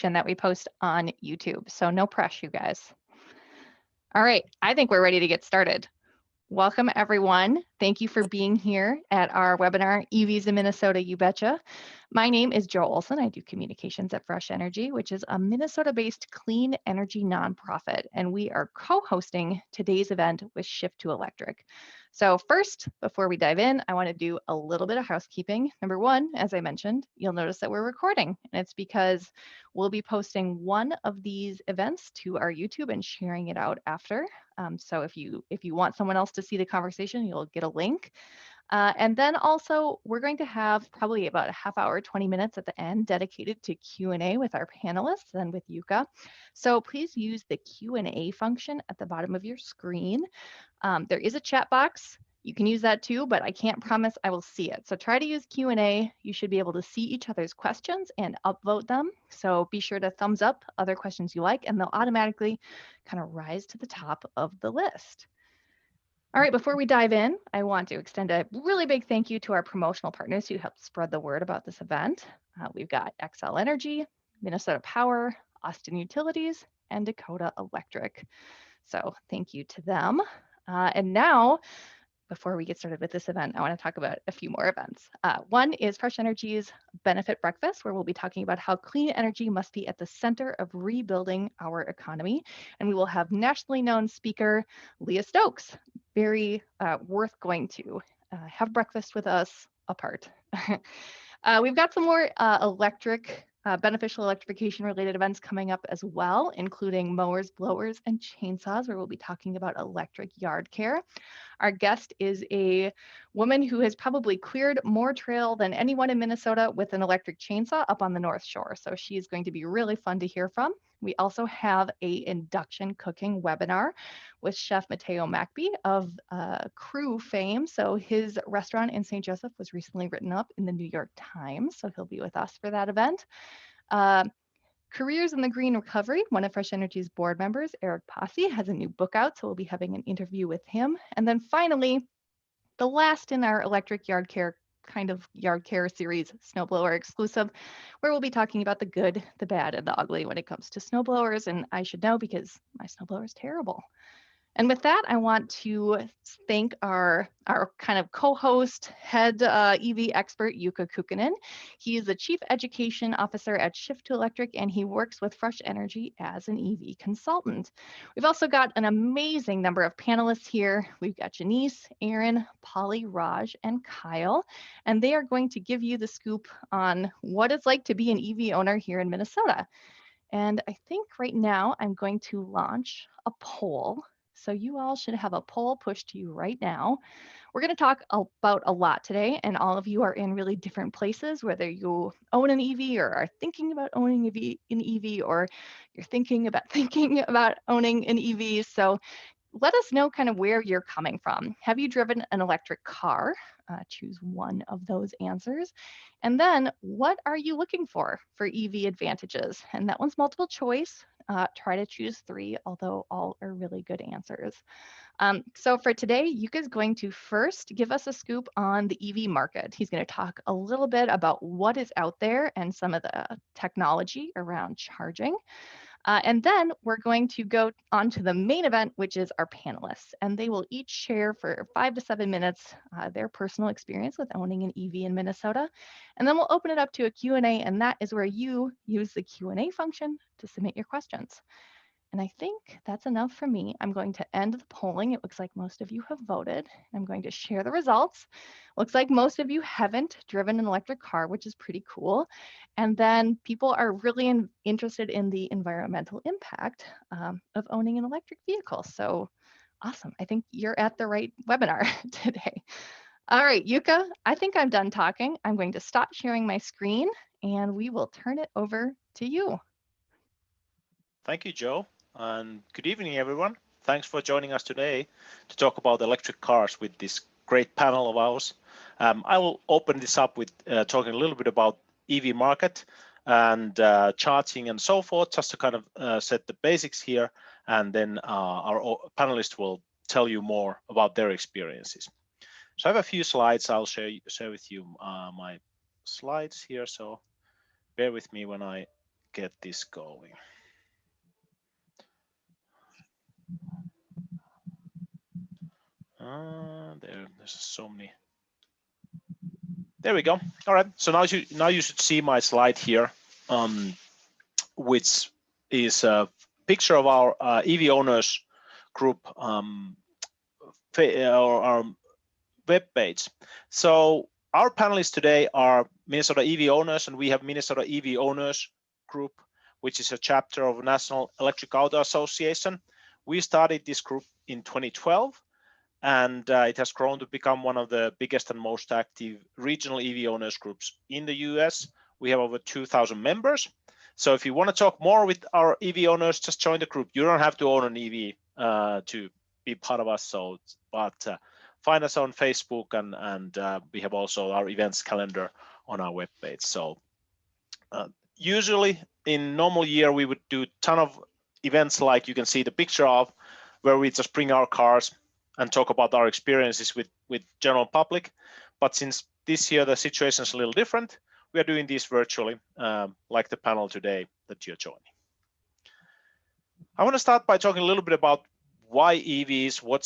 that we post on YouTube. So no pressure, you guys. All right, I think we're ready to get started. Welcome, everyone. Thank you for being here at our webinar, EVs in Minnesota, You Betcha. My name is Jo Olson. I do communications at Fresh Energy, which is a Minnesota-based clean energy nonprofit, and we are co-hosting today's event with Shift to Electric. So first, before we dive in, I want to do a little bit of housekeeping. Number one, as I mentioned, you'll notice that we're recording, and it's because we'll be posting one of these events to our YouTube and sharing it out after. So if you want someone else to see the conversation, you'll get a link. And then also, we're going to have probably about a half hour, 20 minutes at the end dedicated to Q&A with our panelists and with Yuka. So please use the Q&A function at the bottom of your screen. There is a chat box. You can use that too, but I can't promise I will see it. So try to use Q&A. You should be able to see each other's questions and upvote them. So be sure to thumbs up other questions you like, and they'll automatically kind of rise to the top of the list. All right, before we dive in, I want to extend a really big thank you to our promotional partners who helped spread the word about this event. We've got XL Energy, Minnesota Power, Austin Utilities, and Dakota Electric. So thank you to them. And now, before we get started with this event, I want to talk about a few more events. One is Fresh Energy's Benefit Breakfast, where we'll be talking about how clean energy must be at the center of rebuilding our economy. And we will have nationally known speaker Leah Stokes, very worth going to have breakfast with us apart. We've got some more beneficial electrification related events coming up as well, including mowers, blowers, and chainsaws, where we'll be talking about electric yard care. Our guest is a woman who has probably cleared more trail than anyone in Minnesota with an electric chainsaw up on the North Shore. So she's going to be really fun to hear from. We also have a induction cooking webinar with Chef Mateo Macby of Crew fame. So his restaurant in St. Joseph was recently written up in the New York Times. So he'll be with us for that event. Careers in the Green Recovery, one of Fresh Energy's board members, Eric Posse, has a new book out, so we'll be having an interview with him. And then finally, the last in our electric yard care series, snowblower exclusive, where we'll be talking about the good, the bad, and the ugly when it comes to snowblowers. And I should know because my snowblower is terrible. And with that, I want to thank our kind of co-host, head EV expert, Yuka Kukkonen. He is the Chief Education Officer at Shift to Electric, and he works with Fresh Energy as an EV consultant. We've also got an amazing number of panelists here. We've got Janice, Aaron, Polly, Raj, and Kyle, and they are going to give you the scoop on what it's like to be an EV owner here in Minnesota. And I think right now I'm going to launch a poll. So you all should have a poll pushed to you right now. We're going to talk about a lot today, and all of you are in really different places, whether you own an EV or are thinking about owning an EV, or you're thinking about owning an EV. So let us know kind of where you're coming from. Have you driven an electric car? Choose one of those answers. And then what are you looking for EV advantages? And that one's multiple choice. Try to choose 3, although all are really good answers. So for today, Yuka's going to first give us a scoop on the EV market. He's going to talk a little bit about what is out there and some of the technology around charging. And then we're going to go on to the main event, which is our panelists. And they will each share for 5 to 7 minutes their personal experience with owning an EV in Minnesota. And then we'll open it up to a Q&A, and that is where you use the Q&A function to submit your questions. And I think that's enough for me. I'm going to end the polling. It looks like most of you have voted. I'm going to share the results. Looks like most of you haven't driven an electric car, which is pretty cool. And then people are really interested in the environmental impact of owning an electric vehicle. So awesome. I think you're at the right webinar today. All right, Yuka, I think I'm done talking. I'm going to stop sharing my screen and we will turn it over to you. Thank you, Jo, and good evening, everyone. Thanks for joining us today to talk about electric cars with this great panel of ours. I will open this up with talking a little bit about EV market and charging and so forth, just to kind of set the basics here, and then our panelists will tell you more about their experiences. So I have a few slides. I'll share with you my slides here, so bear with me when I get this going. There's so many. There we go. All right. So now you should see my slide here, which is a picture of our EV owners group our web page. So our panelists today are Minnesota EV owners, and we have Minnesota EV owners group, which is a chapter of National Electric Auto Association. We started this group in 2012, and it has grown to become one of the biggest and most active regional EV owners groups in the US. We have over 2,000 members. So if you want to talk more with our EV owners, just join the group. You don't have to own an EV to be part of us. So, but find us on Facebook, and we have also our events calendar on our webpage. So usually in normal year, we would do a ton of events like you can see the picture of, where we just bring our cars and talk about our experiences with general public. But since this year the situation is a little different, we are doing this virtually, like the panel today that you're joining. I want to start by talking a little bit about why EVs, what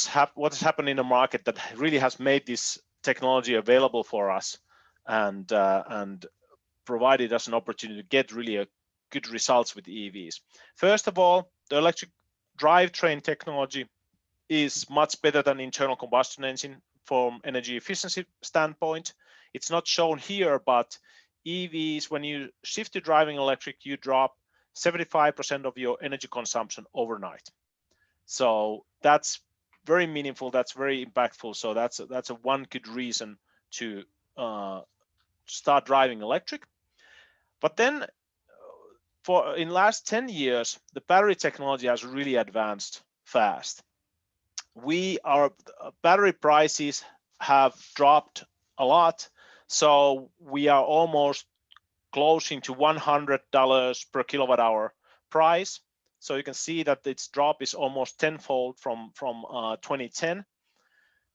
has happened in the market that really has made this technology available for us, and provided us an opportunity to get really good results with EVs. First of all, the electric drivetrain technology is much better than internal combustion engine from energy efficiency standpoint. It's not shown here, but EVs, when you shift to driving electric, you drop 75% of your energy consumption overnight. So that's very meaningful. That's very impactful. So that's a one good reason to start driving electric. But then in last 10 years, the battery technology has really advanced fast. Our battery prices have dropped a lot. So we are almost closing to $100 per kilowatt hour price. So you can see that its drop is almost tenfold from 2010.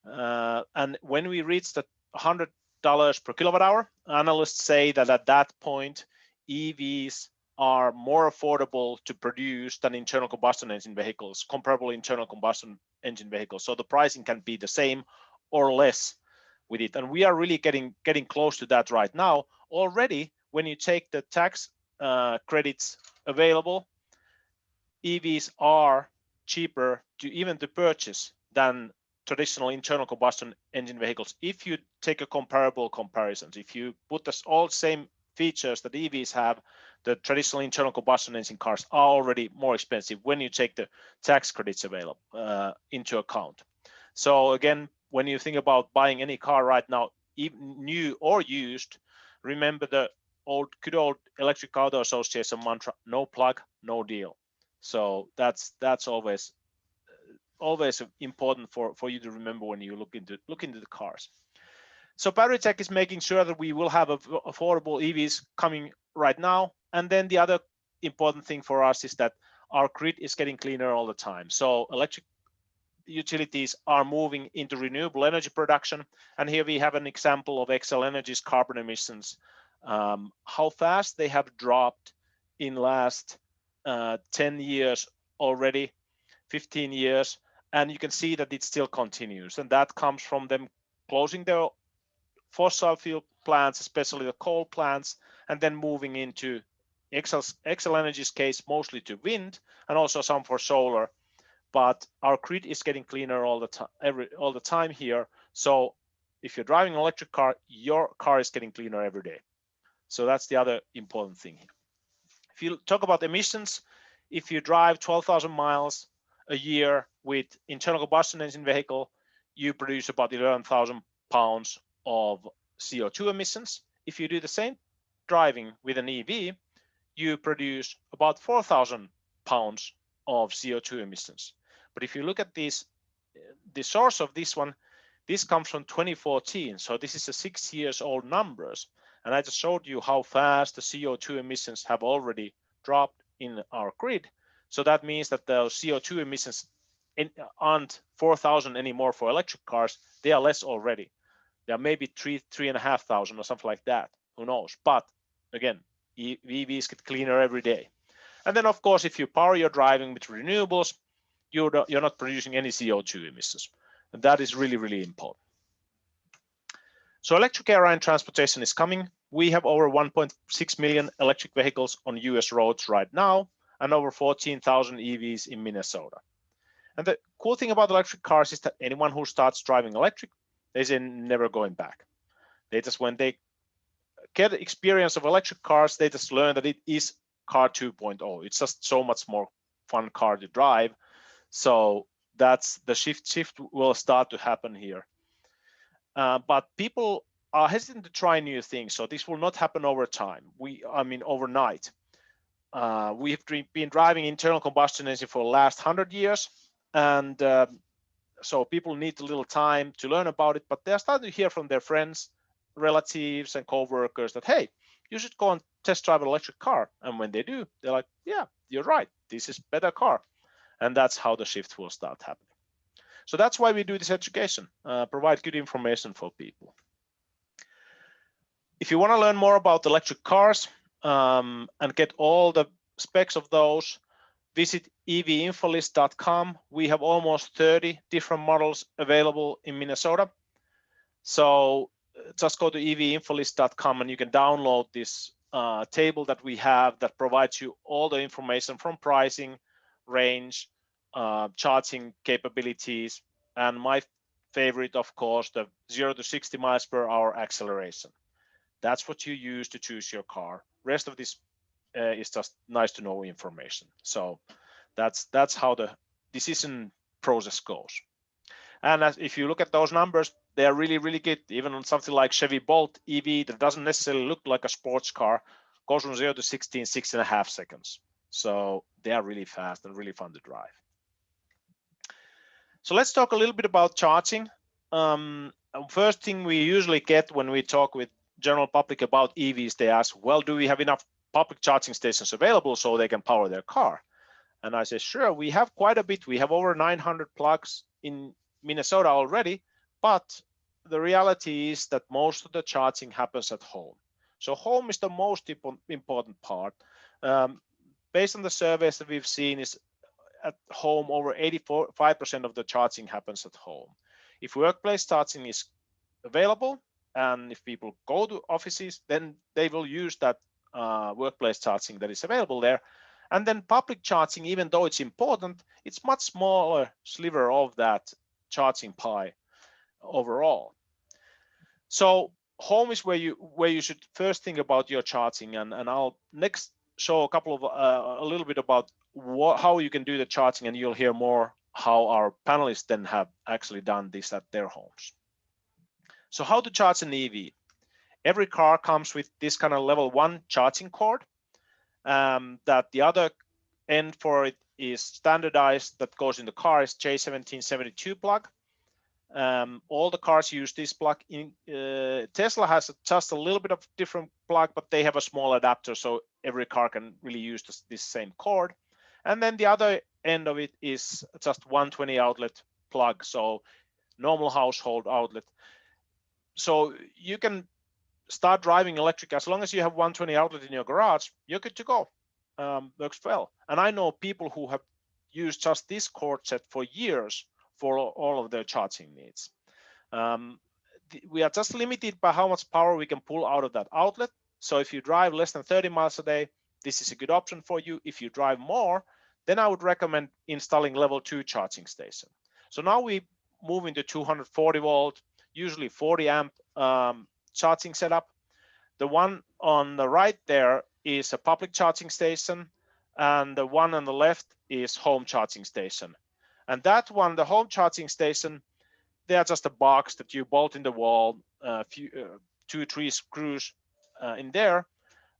And when we reach the $100 per kilowatt hour, analysts say that at that point, EVs are more affordable to produce than internal combustion engine vehicles, comparable internal combustion engine vehicles. So the pricing can be the same or less with it. And we are really getting close to that right now. Already, when you take the tax credits available, EVs are cheaper even to purchase than traditional internal combustion engine vehicles. If you take a comparable comparisons, if you put all same features that EVs have, the traditional internal combustion engine cars are already more expensive when you take the tax credits available into account. So again, when you think about buying any car right now, even new or used, remember the good old Electric Auto Association mantra: no plug, no deal. So that's always important for you to remember when you look into the cars. So battery tech is making sure that we will have affordable EVs coming right now. And then the other important thing for us is that our grid is getting cleaner all the time. So electric utilities are moving into renewable energy production. And here we have an example of Xcel Energy's carbon emissions, how fast they have dropped in last 10 years already, 15 years. And you can see that it still continues. And that comes from them closing their fossil fuel plants, especially the coal plants, and then moving into Xcel Energy's case, mostly to wind and also some for solar. But our grid is getting cleaner all the time here. So if you're driving an electric car, your car is getting cleaner every day. So that's the other important thing here. If you talk about emissions, if you drive 12,000 miles a year with internal combustion engine vehicle, you produce about 11,000 pounds of CO2 emissions. If you do the same driving with an EV, you produce about 4,000 pounds of CO2 emissions. But if you look at the source of this one, this comes from 2014. So this is a 6 years old numbers. And I just showed you how fast the CO2 emissions have already dropped in our grid. So that means that the CO2 emissions aren't 4,000 anymore for electric cars. They are less already. They are maybe 3,500 or something like that. Who knows? But again, EVs get cleaner every day. And then, of course, if you power your driving with renewables, you're not producing any CO2 emissions. And that is really, really important. So electric airline transportation is coming. We have over 1.6 million electric vehicles on US roads right now, and over 14,000 EVs in Minnesota. And the cool thing about electric cars is that anyone who starts driving electric, they're never going back. They just, when they get experience of electric cars, they just learn that it is car 2.0. It's just so much more fun car to drive. So that's the shift will start to happen here. But people are hesitant to try new things. So this will not happen over time. Overnight. We have been driving internal combustion engine for the last 100 years. And so people need a little time to learn about it, but they're starting to hear from their friends, relatives, and co-workers that, hey, you should go and test drive an electric car. And when they do, they're like, yeah, you're right. This is a better car. And that's how the shift will start happening. So that's why we do this education, provide good information for people. If you want to learn more about electric cars and get all the specs of those, visit evinfolist.com. We have almost 30 different models available in Minnesota. So just go to evinfolist.com and you can download this table that we have that provides you all the information from pricing, range, charging capabilities, and my favorite, of course, the 0 to 60 miles per hour acceleration. That's what you use to choose your car. Rest of this is just nice to know information. So that's how the decision process goes. And if you look at those numbers, they are really, really good. Even on something like Chevy Bolt EV that doesn't necessarily look like a sports car, goes from 0 to 60 in 6.5 seconds. So they are really fast and really fun to drive. So let's talk a little bit about charging. First thing we usually get when we talk with general public about EVs, they ask, well, do we have enough public charging stations available so they can power their car? And I say, sure, we have quite a bit. We have over 900 plugs in Minnesota already, but the reality is that most of the charging happens at home. So home is the most important part. Based on the surveys that we've seen, is at home over 85% of the charging happens at home. If workplace charging is available, and if people go to offices, then they will use that workplace charging that is available there. And then public charging, even though it's important, it's much smaller sliver of that charging pie overall. So home is where you should first think about your charging, and I'll next show a little bit about how you can do the charging, and you'll hear more how our panelists then have actually done this at their homes. So how to charge an EV? Every car comes with this kind of level 1 charging cord. That the other end for it is standardized, that goes in the car, is J1772 plug. All the cars use this plug. Tesla has just a little bit of different plug, but they have a small adapter, so every car can really use this same cord. And then the other end of it is just 120 outlet plug, so normal household outlet. So you can start driving electric as long as you have 120 outlet in your garage. You're good to go. Works well. And I know people who have used just this cord set for years for all of their charging needs. We are just limited by how much power we can pull out of that outlet. So if you drive less than 30 miles a day, this is a good option for you. If you drive more, then I would recommend installing level 2 charging station. So now we move into 240 volt, usually 40 amp charging setup. The one on the right there is a public charging station, and the one on the left is home charging station. And that one, the home charging station, they are just a box that you bolt in the wall, 2-3 screws in there,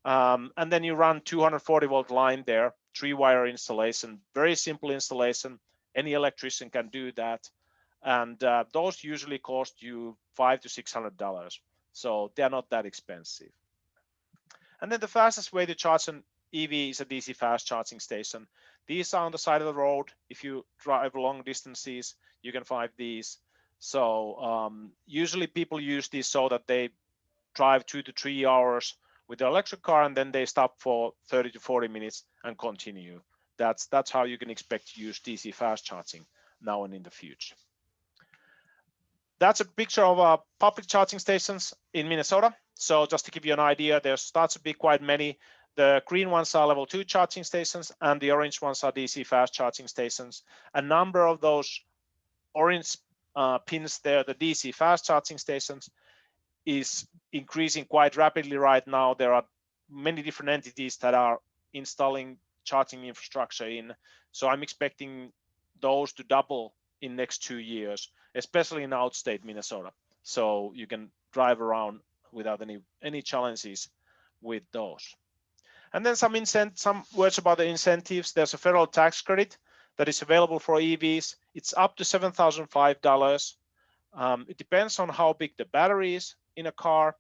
and then you run 240 volt line there, 3-wire installation, very simple installation. Any electrician can do that, and those usually cost you $500 to $600. So they're not that expensive. And then the fastest way to charge an EV is a DC fast charging station. These are on the side of the road. If you drive long distances, you can find these. So usually people use these so that they drive 2 to 3 hours with the electric car, and then they stop for 30 to 40 minutes and continue. That's how you can expect to use DC fast charging now and in the future. That's a picture of public charging stations in Minnesota. So just to give you an idea, there starts to be quite many. The green ones are level 2 charging stations, and the orange ones are DC fast charging stations. A number of those orange pins there, the DC fast charging stations, is increasing quite rapidly right now. There are many different entities that are installing charging infrastructure in. So I'm expecting those to double in next 2 years, especially in outstate Minnesota. So you can drive around without any challenges with those. And then some words about the incentives. There's a federal tax credit that is available for EVs. It's up to $7,005. It depends on how big the battery is in a car.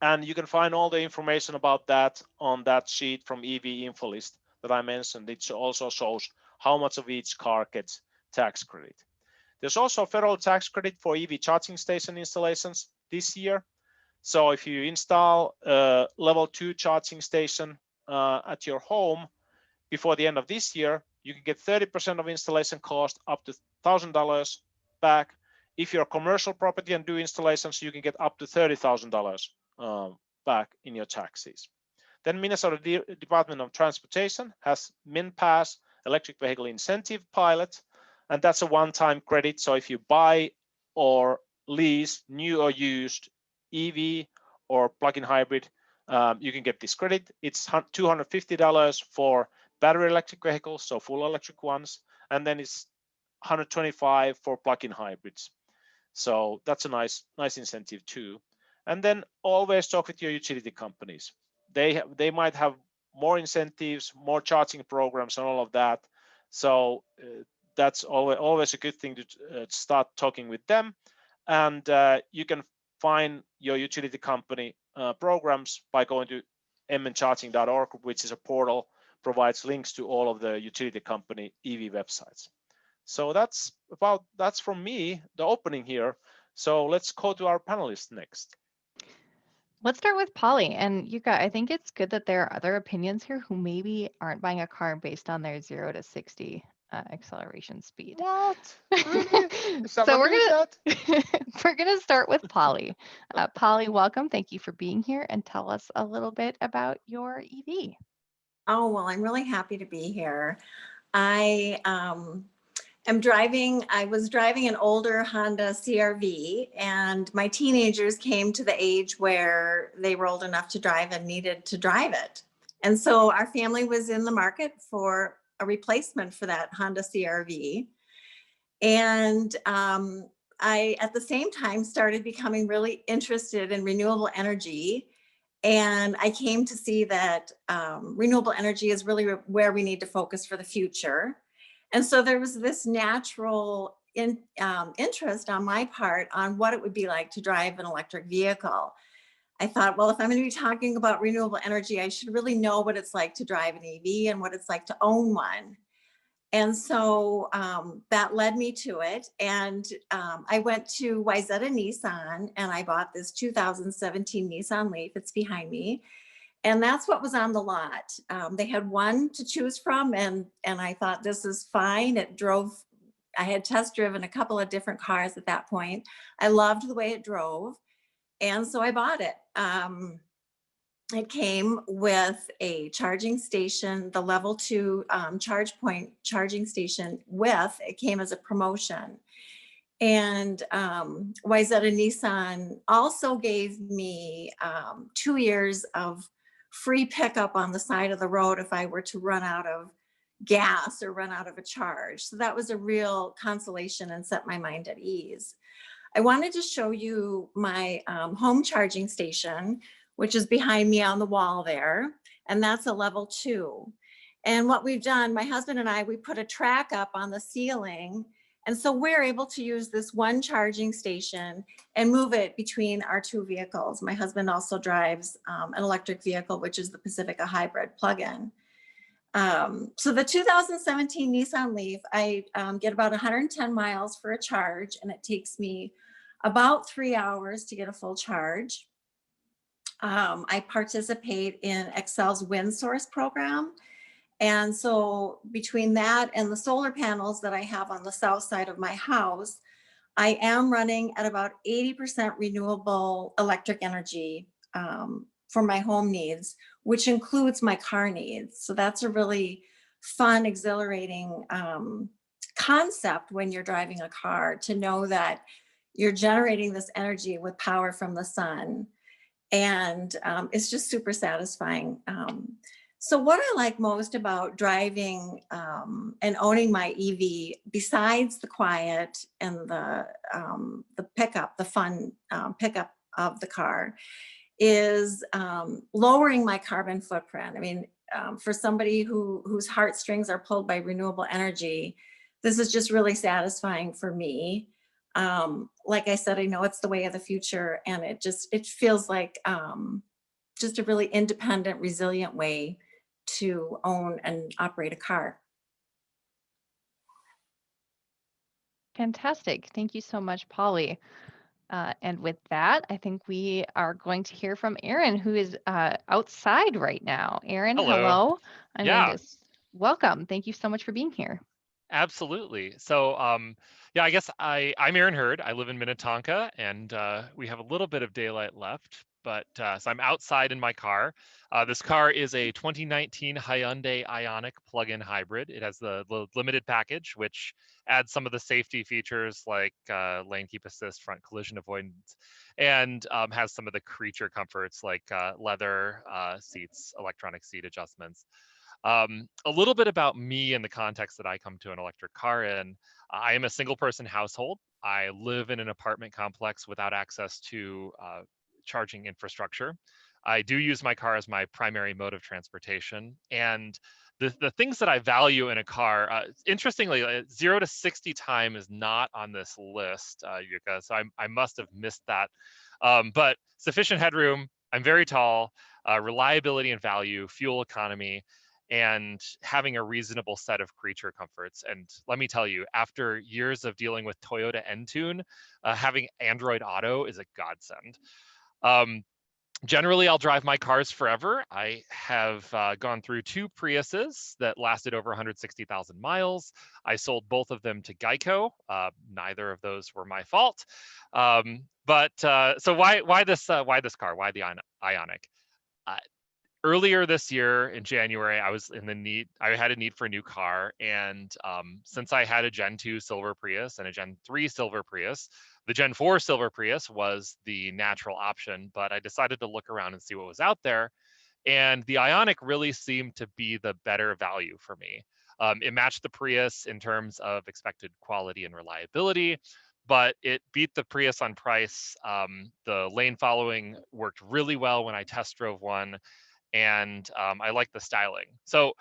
And you can find all the information about that on that sheet from EV Info List that I mentioned. It also shows how much of each car gets tax credit. There's also a federal tax credit for EV charging station installations this year. So if you install a level 2 charging station at your home before the end of this year, you can get 30% of installation cost, up to $1,000 back. If you're a commercial property and do installations, you can get up to $30,000 back in your taxes. Then Minnesota Department of Transportation has MinPass electric vehicle incentive pilot, and that's a one-time credit. So if you buy or lease new or used EV or plug-in hybrid, you can get this credit. It's $250 for battery electric vehicles, so full electric ones, and then it's $125 for plug-in hybrids. So that's a nice incentive too. And then always talk with your utility companies. They might have more incentives, more charging programs, and all of that. So that's always a good thing to start talking with them. And you can find your utility company programs by going to mncharging.org, which is a portal, provides links to all of the utility company EV websites. So that's from me, the opening here. So let's go to our panelists next. Let's start with Polly. And Yuka, I think it's good that there are other opinions here who maybe aren't buying a car based on their 0 to 60 acceleration speed. What? Really? So we're gonna start with Polly. Polly, welcome. Thank you for being here, and tell us a little bit about your EV. Oh, well, I'm really happy to be here. I was driving an older Honda CR-V, and my teenagers came to the age where they were old enough to drive and needed to drive it. And so our family was in the market for a replacement for that Honda CR-V. And I, at the same time, started becoming really interested in renewable energy. And I came to see that renewable energy is really where we need to focus for the future. And so there was this natural interest on my part on what it would be like to drive an electric vehicle. I thought, well, if I'm going to be talking about renewable energy, I should really know what it's like to drive an EV and what it's like to own one. And so that led me to it. And I went to Wayzata Nissan and I bought this 2017 Nissan Leaf. It's behind me. And that's what was on the lot. They had one to choose from, and I thought, this is fine. I had test driven a couple of different cars at that point. I loved the way it drove. And so I bought it. It came with a charging station, the level 2 charge point charging station it came as a promotion. And Wayzata Nissan also gave me 2 years of free pickup on the side of the road if I were to run out of gas or run out of a charge. So that was a real consolation and set my mind at ease. I wanted to show you my home charging station, which is behind me on the wall there. And that's a level 2. And what we've done, my husband and I, we put a track up on the ceiling. And so we're able to use this one charging station and move it between our 2 vehicles. My husband also drives an electric vehicle, which is the Pacifica hybrid plug-in. So the 2017 Nissan Leaf, I get about 110 miles for a charge, and it takes me about 3 hours to get a full charge. I participate in Excel's wind source program. And so between that and the solar panels that I have on the south side of my house, I am running at about 80% renewable electric energy for my home needs, which includes my car needs. So that's a really fun, exhilarating concept when you're driving a car, to know that you're generating this energy with power from the sun. And it's just super satisfying. So what I like most about driving and owning my EV, besides the quiet and the pickup, the fun pickup of the car, is lowering my carbon footprint. I mean, for somebody whose heartstrings are pulled by renewable energy, this is just really satisfying for me. Like I said, I know it's the way of the future, and it feels like just a really independent, resilient way to own and operate a car. Fantastic. Thank you so much, Polly. And with that, I think we are going to hear from Aaron, who is outside right now. Aaron, Hello. hello. I'm going Yeah, to welcome. Thank you so much for being here. absolutely. So, yeah, I guess I'm Aaron Hurd. I live in Minnetonka, and we have a little bit of daylight left. But so I'm outside in my car. This car is a 2019 Hyundai Ioniq plug-in hybrid. It has the limited package, which adds some of the safety features like lane keep assist, front collision avoidance, and has some of the creature comforts like leather seats, electronic seat adjustments. A little bit about me in the context that I come to an electric car in. I am a single person household. I live in an apartment complex without access to charging infrastructure. I do use my car as my primary mode of transportation. And the things that I value in a car, interestingly, 0 to 60 time is not on this list, Yuka, so I must have missed that. But sufficient headroom, I'm very tall, reliability and value, fuel economy, and having a reasonable set of creature comforts. And let me tell you, after years of dealing with Toyota Entune, having Android Auto is a godsend. Um, Generally, I'll drive my cars forever. I have gone through 2 Priuses that lasted over 160,000 miles. I sold both of them to Geico. Neither of those were my fault. But so why this car? Why the Ioniq? Uh, Earlier this year in January, I had a need for a new car. And since I had a Gen 2 Silver Prius and a Gen 3 Silver Prius, the Gen 4 Silver Prius was the natural option, but I decided to look around and see what was out there. And the Ioniq really seemed to be the better value for me. It matched the Prius in terms of expected quality and reliability, but it beat the Prius on price. The lane following worked really well when I test drove one, and I like the styling. So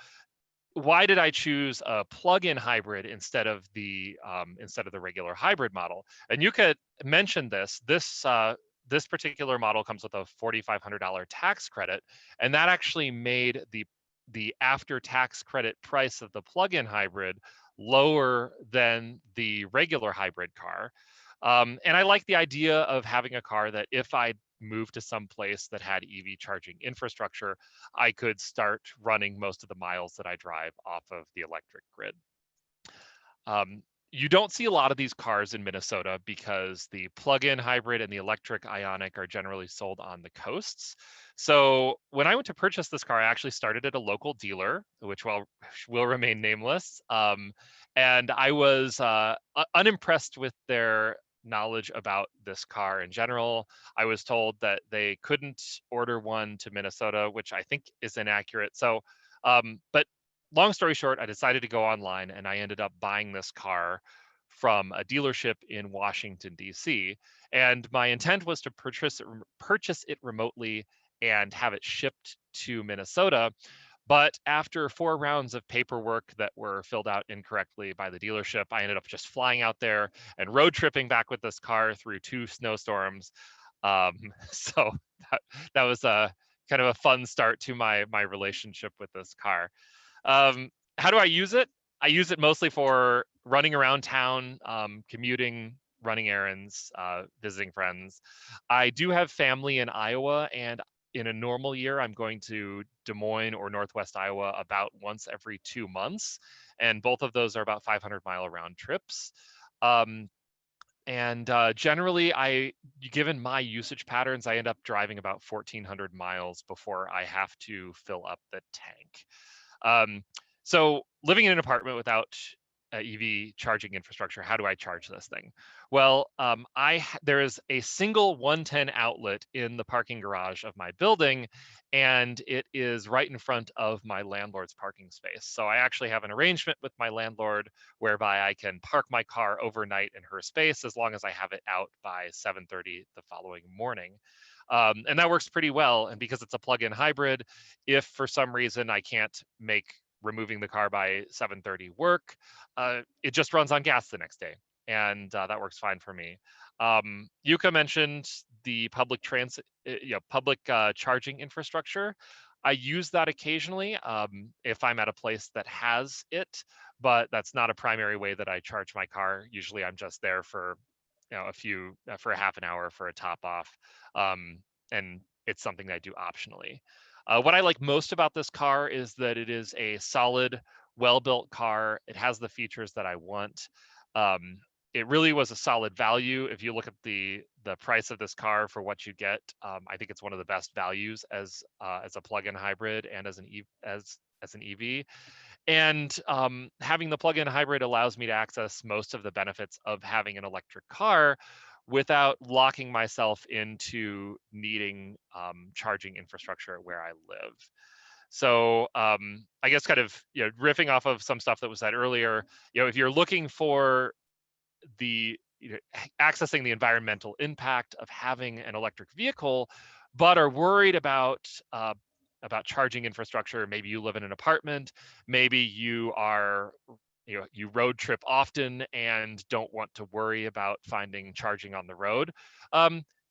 why did I choose a plug-in hybrid instead of the regular hybrid model? And you could mention this particular model comes with a $4,500 tax credit, and that actually made the after-tax credit price of the plug-in hybrid lower than the regular hybrid car. And I like the idea of having a car that if I moved to some place that had EV charging infrastructure, I could start running most of the miles that I drive off of the electric grid. You don't see a lot of these cars in Minnesota because the plug-in hybrid and the electric Ioniq are generally sold on the coasts. So when I went to purchase this car, I actually started at a local dealer, which will remain nameless. And I was unimpressed with their knowledge about this car in general. I was told that they couldn't order one to Minnesota, which I think is inaccurate. So, but long story short, I decided to go online, and I ended up buying this car from a dealership in Washington, D.C. And my intent was to purchase it remotely and have it shipped to Minnesota. But after 4 rounds of paperwork that were filled out incorrectly by the dealership, I ended up just flying out there and road tripping back with this car through 2 snowstorms. So that was a kind of a fun start to my relationship with this car. How do I use it? I use it mostly for running around town, commuting, running errands, visiting friends. I do have family in Iowa, and in a normal year, I'm going to Des Moines or Northwest Iowa about once every 2 months. And both of those are about 500-mile round trips. Generally, given my usage patterns, I end up driving about 1,400 miles before I have to fill up the tank. So living in an apartment without EV charging infrastructure, how do I charge this thing? Well, there is a single 110 outlet in the parking garage of my building, and it is right in front of my landlord's parking space. So I actually have an arrangement with my landlord whereby I can park my car overnight in her space as long as I have it out by 7:30 the following morning. And that works pretty well. And because it's a plug-in hybrid, if for some reason I can't make removing the car by 7:30 work, it just runs on gas the next day, and that works fine for me. Yuka mentioned the public transit, public charging infrastructure. I use that occasionally if I'm at a place that has it, but that's not a primary way that I charge my car. Usually, I'm just there for for a half an hour for a top off, and it's something that I do optionally. What I like most about this car is that it is a solid, well-built car. It has the features that I want. It really was a solid value. If you look at the price of this car for what you get, I think it's one of the best values as a plug-in hybrid and as an EV. And having the plug-in hybrid allows me to access most of the benefits of having an electric car without locking myself into needing charging infrastructure where I live. So I guess kind of riffing off of some stuff that was said earlier, if you're looking for the accessing the environmental impact of having an electric vehicle, but are worried about charging infrastructure, maybe you live in an apartment, maybe you are you road trip often and don't want to worry about finding charging on the road,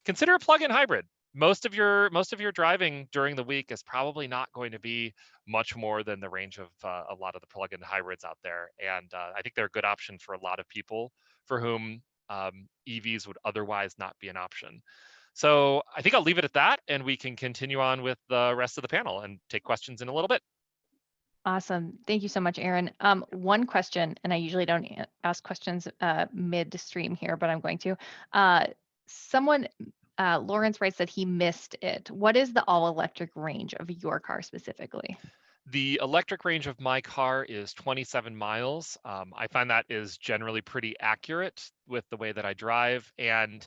consider a plug-in hybrid. Most of your driving during the week is probably not going to be much more than the range of a lot of the plug-in hybrids out there, and I think they're a good option for a lot of people for whom EVs would otherwise not be an option. So I think I'll leave it at that, and we can continue on with the rest of the panel and take questions in a little bit. Awesome. Thank you so much, Aaron. One question, and I usually don't ask questions mid-stream here, but I'm going to. Lawrence writes that he missed it. What is the all-electric range of your car specifically? The electric range of my car is 27 miles. I find that is generally pretty accurate with the way that I drive, and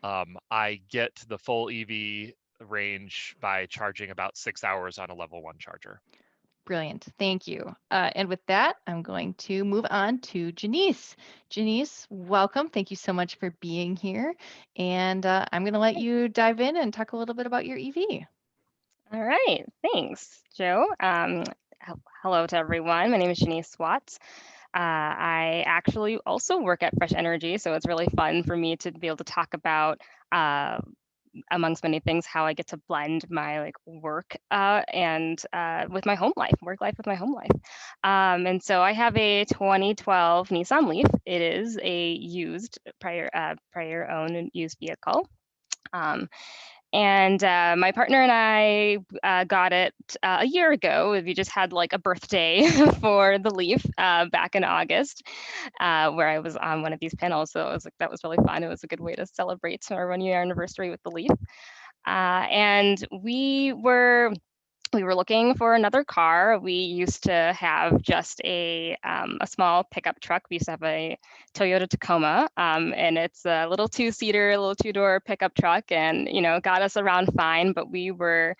I get the full EV range by charging about 6 hours on a level 1 charger. Brilliant. Thank you. And with that, I'm going to move on to Janice. Janice, welcome. Thank you so much for being here. And I'm going to let you dive in and talk a little bit about your EV. All right. Thanks, Joe. Hello to everyone. My name is Janice Watts. I actually also work at Fresh Energy, so it's really fun for me to be able to talk about amongst many things, how I get to blend my work and with my home life, work life with my home life. And so I have a 2012 Nissan Leaf. It is a used, prior owned and used vehicle. And my partner and I got it a year ago. We just had a birthday for the Leaf back in August, where I was on one of these panels. So it was that was really fun. It was a good way to celebrate our 1-year anniversary with the Leaf. And we were looking for another car. We used to have just a small pickup truck. We used to have a Toyota Tacoma, and it's a little 2-seater, a little 2-door pickup truck, and got us around fine. But we were,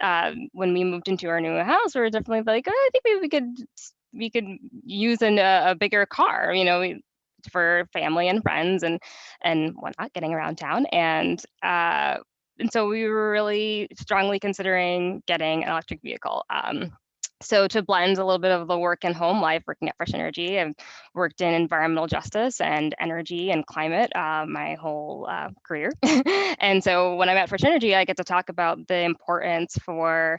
when we moved into our new house, we were definitely like, I think we could use a bigger car, for family and friends and whatnot, getting around town. And so we were really strongly considering getting an electric vehicle. So to blend a little bit of the work and home life, working at Fresh Energy, I've worked in environmental justice and energy and climate my whole career. And so when I'm at Fresh Energy, I get to talk about the importance for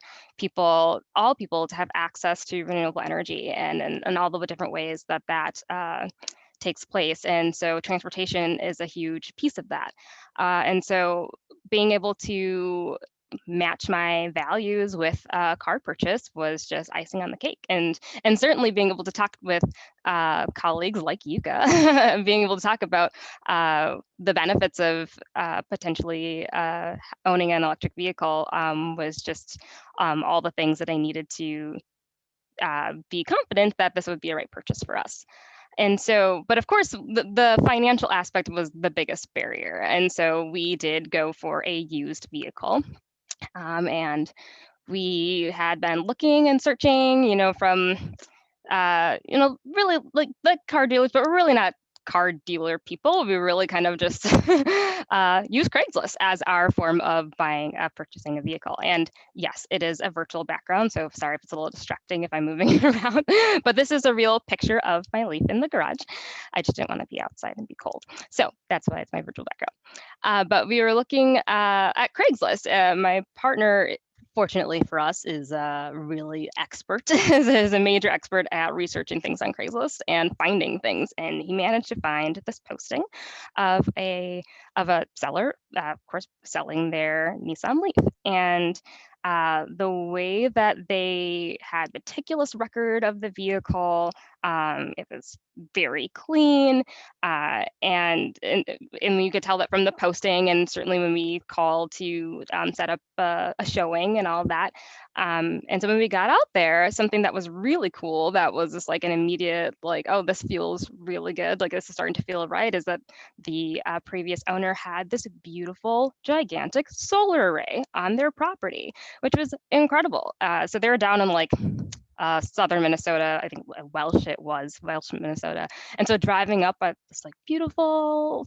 all people to have access to renewable energy and all the different ways that takes place. And so transportation is a huge piece of that. And so being able to match my values with a car purchase was just icing on the cake. And certainly being able to talk with colleagues like Yuka, being able to talk about the benefits of potentially owning an electric vehicle was just all the things that I needed to be confident that this would be a right purchase for us. And so, but of course, the financial aspect was the biggest barrier. And so we did go for a used vehicle. And we had been looking and searching, from, really like the car dealers, but we're really not car dealer people. We really kind of just use Craigslist as our form of purchasing a vehicle. And yes, it is a virtual background. So sorry if it's a little distracting if I'm moving around, but this is a real picture of my Leaf in the garage. I just didn't want to be outside and be cold. So that's why it's my virtual background. But we were looking at Craigslist. My partner, fortunately for us, is really expert, is a major expert at researching things on Craigslist and finding things. And he managed to find this posting of a seller, of course, selling their Nissan Leaf. And the way that they had meticulous record of the vehicle, it was very clean, and you could tell that from the posting, and certainly when we called to set up a showing and all that. And so when we got out there, something that was really cool, that was just like an immediate, like, oh, this feels really good, like this is starting to feel right, is that the previous owner had this beautiful, gigantic solar array on their property, which was incredible. So they were down in like southern Minnesota, I think Welsh, Minnesota. And so driving up at this like beautiful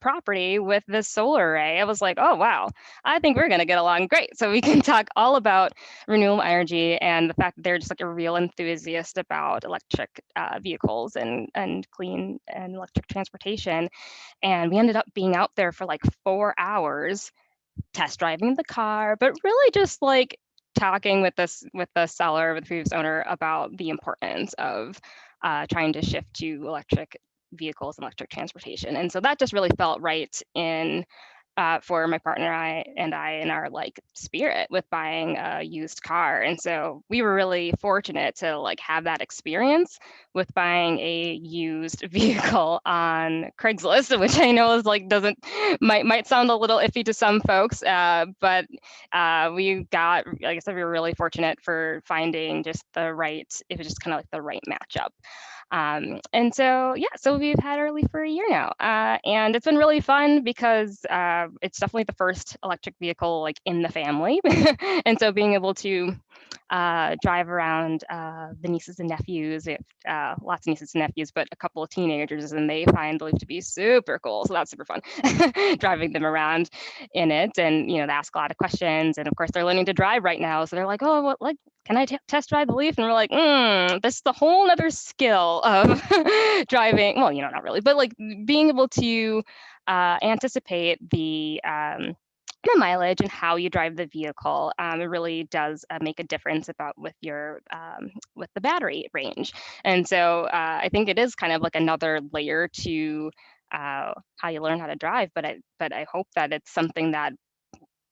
property with this solar array, I was like, oh, wow, I think we're going to get along great. So we can talk all about renewable energy and the fact that they're just like a real enthusiast about electric vehicles and clean and electric transportation. And we ended up being out there for like 4 hours test driving the car, but really just like talking with the seller, with the previous owner, about the importance of trying to shift to electric vehicles and electric transportation. And so that just really felt right in for my partner and I in our like spirit with buying a used car. And so we were really fortunate to like have that experience with buying a used vehicle on Craigslist, which I know is like might sound a little iffy to some folks, but we got, like I said, we were really fortunate for finding just the right, it was just kind of like the right matchup. And so, yeah, so we've had our Leaf for a year now, and it's been really fun because it's definitely the first electric vehicle like in the family. And so being able to drive around the nieces and nephews, lots of nieces and nephews, but a couple of teenagers, and they find the Leaf to be super cool. So that's super fun, driving them around in it, and they ask a lot of questions. And of course, they're learning to drive right now, so they're like, oh, what, like, can I test drive the Leaf? And we're like, this is a whole nother skill of driving. Well, not really, but like being able to anticipate the mileage and how you drive the vehicle. It really does make a difference with your with the battery range. And so I think it is kind of like another layer to how you learn how to drive. But I hope that it's something that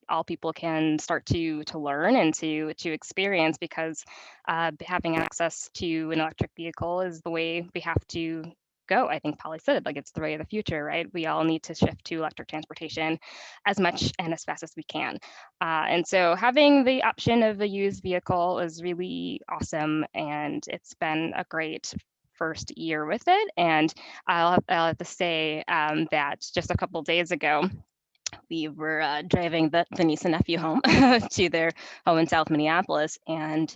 all people can start to learn and to experience, because having access to an electric vehicle is the way we have to go. I think Polly said it, like it's the way of the future, right? We all need to shift to electric transportation as much and as fast as we can. And so having the option of a used vehicle is really awesome, and it's been a great first year with it. And I'll have to say that just a couple of days ago, we were driving the niece and nephew home to their home in South Minneapolis, and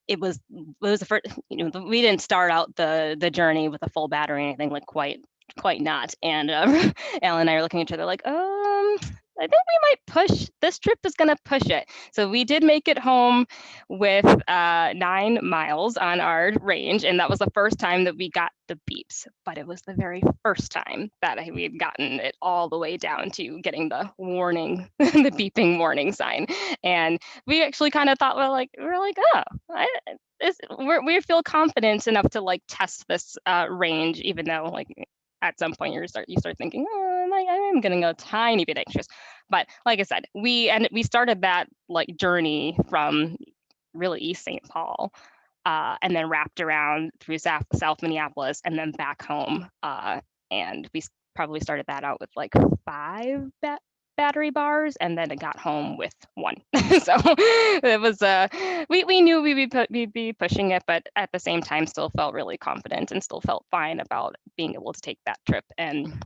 it was the first. We didn't start out the journey with a full battery or anything, like quite not. And Alan and I are looking at each other like, I think we might push. This trip is going to push it. So we did make it home with 9 miles on our range, and that was the first time that we got the beeps. But it was the very first time that we had gotten it all the way down to getting the warning, the beeping warning sign. And we actually kind of thought, we're like, oh, we feel confident enough to like test this range, even though like at some point you start thinking, oh, I'm getting a tiny bit anxious. But like I said, we started that like journey from really East St. Paul, and then wrapped around through South Minneapolis and then back home. And we probably started that out with like 5 battery bars, and then it got home with 1. So it was we knew we'd be pushing it, but at the same time still felt really confident and still felt fine about being able to take that trip. And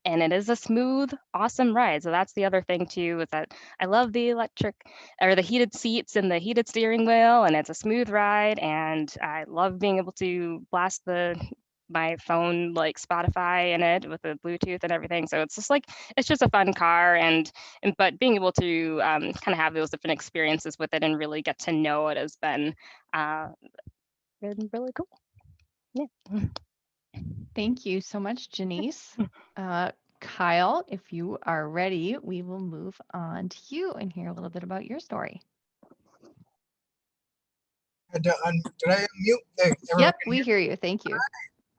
it is a smooth, awesome ride. So that's the other thing too, is that I love the electric or the heated seats and the heated steering wheel, and it's a smooth ride. And I love being able to blast my phone like Spotify in it with the Bluetooth and everything. So it's just like it's just a fun car, and but being able to kind of have those different experiences with it and really get to know it has been really cool. Yeah. Thank you so much, Janice. Kyle, if you are ready, we will move on to you and hear a little bit about your story. Did I unmute? Hey, Yep, we hear you. Thank you.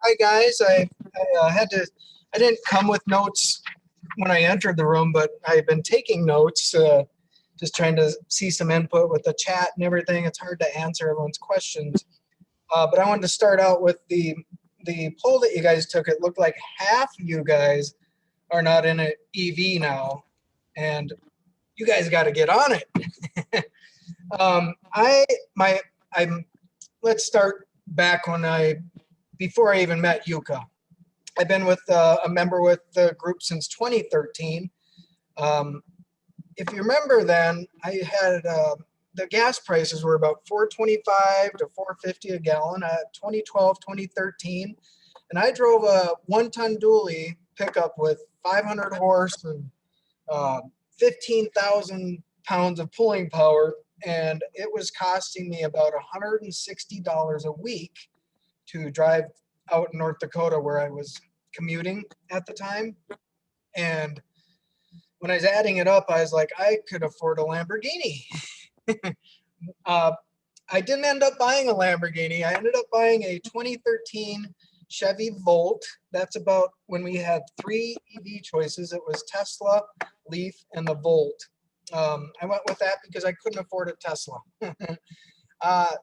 Hi guys, I didn't come with notes when I entered the room, but I've been taking notes, just trying to see some input with the chat and everything. It's hard to answer everyone's questions, but I wanted to start out with the poll that you guys took. It looked like half of you guys are not in an EV now, and you guys got to get on it. Let's start back before I even met Yuka. I've been with a member with the group since 2013. If you remember then, I had the gas prices were about $4.25 to $4.50 a gallon at 2012, 2013. And I drove a 1-ton dually pickup with 500 horse and 15,000 pounds of pulling power. And it was costing me about $160 a week to drive out in North Dakota where I was commuting at the time. And when I was adding it up, I was like, I could afford a Lamborghini. I didn't end up buying a Lamborghini. I ended up buying a 2013 Chevy Volt. That's about when we had 3 EV choices. It was Tesla, Leaf, and the Volt. I went with that because I couldn't afford a Tesla.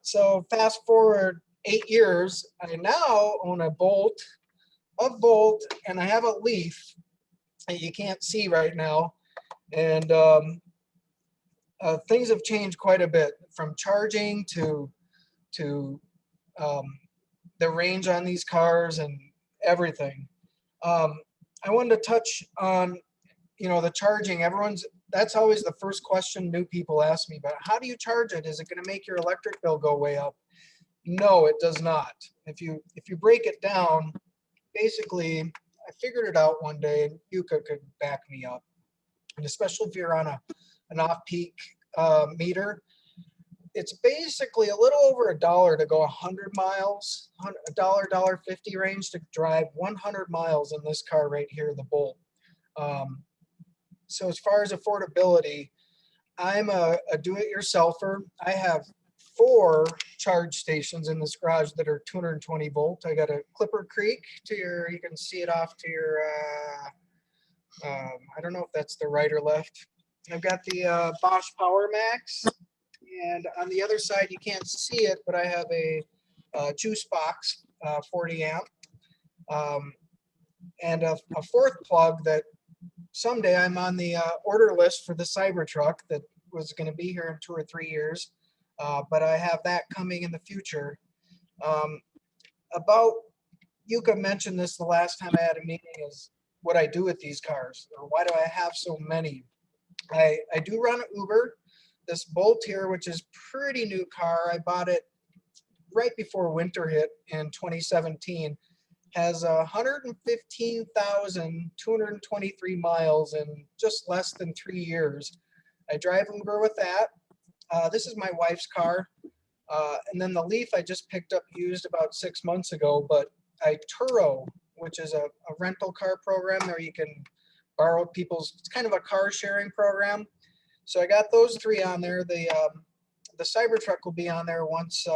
So fast forward 8 years, I now own a Volt, and I have a Leaf that you can't see right now. And things have changed quite a bit from charging to the range on these cars and everything. I wanted to touch on, the charging. That's always the first question new people ask me, but how do you charge it? Is it going to make your electric bill go way up? No, it does not. If you break it down, basically, I figured it out one day, and Yuka could back me up. And especially if you're on an off-peak meter, it's basically a little over $1 to go 100 miles, $1.50 range to drive 100 miles in this car right here, the Bolt. So as far as affordability, I'm a do-it-yourselfer. I have 4 charge stations in this garage that are 220 volt. I got a Clipper Creek you can see it off to your, I don't know if that's the right or left. I've got the Bosch Power Max, and on the other side, you can't see it, but I have a juice box, 40 amp, and a 4th plug that someday I'm on the order list for the Cybertruck that was going to be here in 2 or 3 years, but I have that coming in the future. About Yuka mentioned this the last time I had a meeting, is what I do with these cars, or why do I have so many? I do run Uber. This Bolt here, which is pretty new car, I bought it right before winter hit in 2017, has 115,223 miles in just less than 3 years. I drive Uber with that. This is my wife's car. And then the Leaf I just picked up used about 6 months ago, but I Turo, which is a rental car program where you can borrow it's kind of a car sharing program. So I got those 3 on there. The Cybertruck will be on there once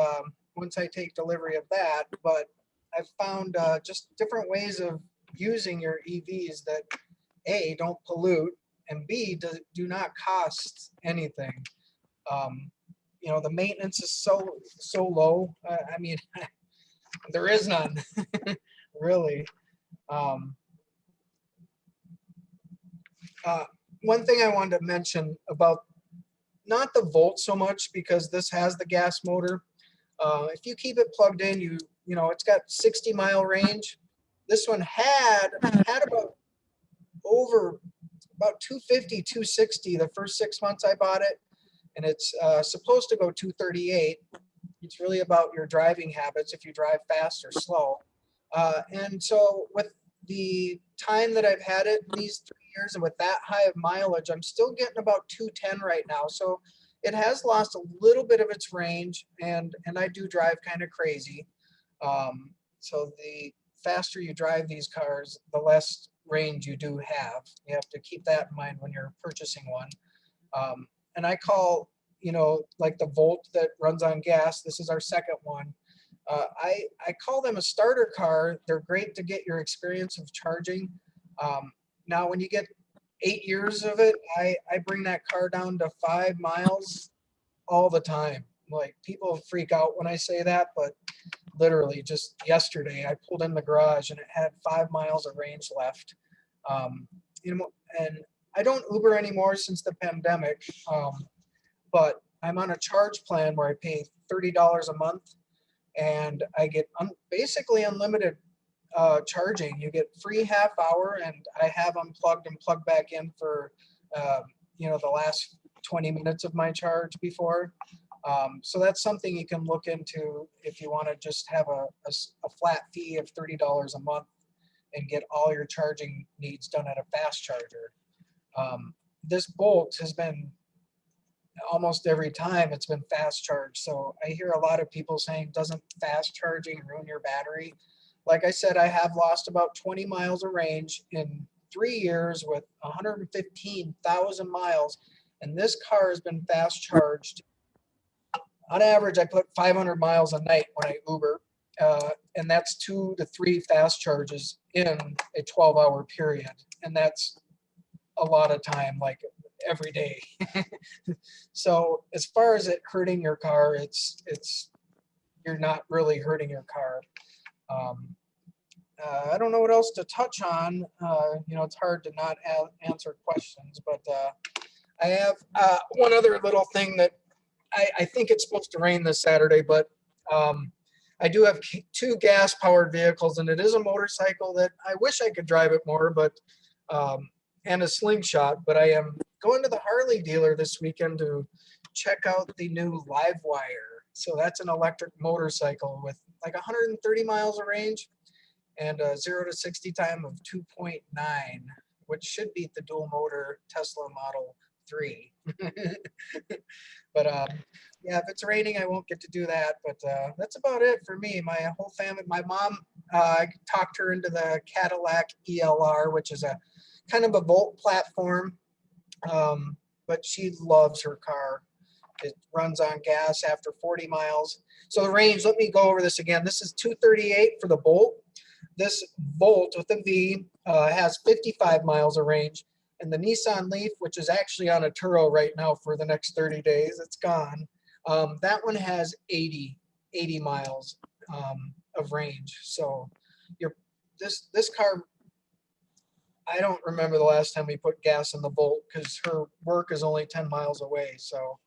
I take delivery of that. But I've found just different ways of using your EVs that A, don't pollute, and B, do not cost anything. You know, the maintenance is so low. I mean, there is none, really. One thing I wanted to mention about not the Volt so much, because this has the gas motor. If you keep it plugged in, you know it's got 60-mile range. This one had about 250, 260 the first 6 months I bought it, and it's supposed to go 238. It's really about your driving habits, if you drive fast or slow. And so with the time that I've had it, these 3 years, and with that high of mileage, I'm still getting about 210 right now. So it has lost a little bit of its range, and I do drive kind of crazy. So the faster you drive these cars, the less range you do have. You have to keep that in mind when you're purchasing one. And I call, you know, like the Volt that runs on gas, this is our second one. I call them a starter car. They're great to get your experience of charging. Now, when you get 8 years of it, I bring that car down to 5 miles all the time. Like, people freak out when I say that, but literally just yesterday I pulled in the garage and it had 5 miles of range left. You know, and I don't Uber anymore since the pandemic, but I'm on a charge plan where I pay $30 a month, and I get basically unlimited charging. You get free half hour, and I have unplugged and plugged back in for you know, the last 20 minutes of my charge before. So that's something you can look into if you want to just have a flat fee of $30 a month and get all your charging needs done at a fast charger. This Bolt has been almost every time it's been fast charged. So I hear a lot of people saying, doesn't fast charging ruin your battery? Like I said, I have lost about 20 miles of range in 3 years with 115,000 miles. And this car has been fast charged. On average, I put 500 miles a night when I Uber. And that's 2 to 3 fast charges in a 12-hour period. And that's a lot of time, like every day. So as far as it hurting your car, it's you're not really hurting your car. I don't know what else to touch on. You know, it's hard to not answer questions, but I have one other little thing that I think it's supposed to rain this Saturday, but I do have 2 gas-powered vehicles, and it is a motorcycle that I wish I could drive it more, but and a slingshot. But I am going to the Harley dealer this weekend to check out the new Livewire. So that's an electric motorcycle with like 130 miles of range and a 0 to 60 time of 2.9, which should beat the dual motor Tesla Model 3. But yeah, if it's raining, I won't get to do that. But that's about it for me. My whole family, my mom, I talked her into the Cadillac ELR, which is a kind of a Volt platform. But she loves her car. It runs on gas after 40 miles. So the range, let me go over this again. This is 238 for the Bolt. This Volt with a V has 55 miles of range. And the Nissan Leaf, which is actually on a Turo right now for the next 30 days, it's gone. That one has 80 miles of range. So this car, I don't remember the last time we put gas in the Volt because her work is only 10 miles away. So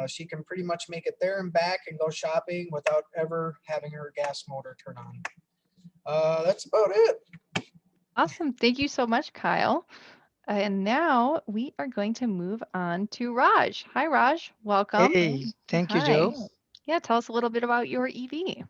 she can pretty much make it there and back and go shopping without ever having her gas motor turn on. That's about it. Awesome. Thank you so much, Kyle. And now we are going to move on to Raj. Hi, Raj. Welcome. Hey, thank you, Hi. Joe. Yeah, tell us a little bit about your EV.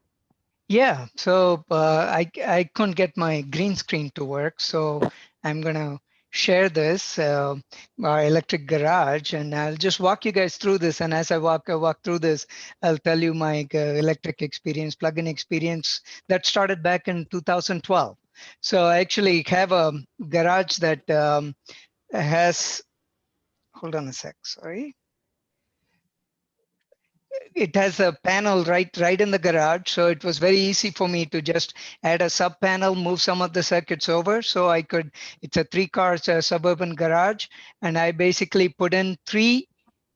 Yeah, so I couldn't get my green screen to work, so I'm gonna share this our electric garage, and I'll just walk you guys through this. And as I walk through this, I'll tell you my electric experience, plug-in experience that started back in 2012. So I actually have a garage that has. Hold on a sec. Sorry. it has a panel right in the garage, so it was very easy for me to just add a sub panel, move some of the circuits over, so I could. It's a 3-car suburban garage, and I basically put in 3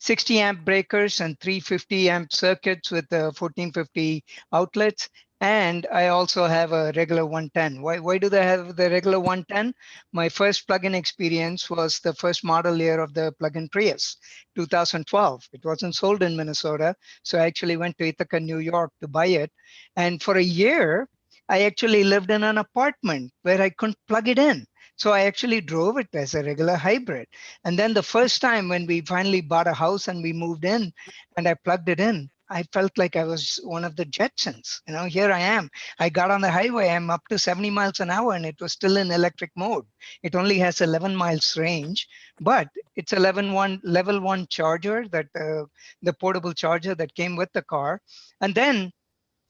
60-amp breakers and 350-amp circuits with 1450 outlets. And I also have a regular 110. Why do they have the regular 110? My first plug-in experience was the first model year of the plug-in Prius, 2012. It wasn't sold in Minnesota. So I actually went to Ithaca, New York to buy it. And for a year, I actually lived in an apartment where I couldn't plug it in. So I actually drove it as a regular hybrid. And then the first time when we finally bought a house and we moved in and I plugged it in, I felt like I was one of the Jetsons. Here I am. I got on the highway. I'm up to 70 miles an hour and it was still in electric mode. It only has 11 miles range, but it's 11 level 1 charger that the portable charger that came with the car. And then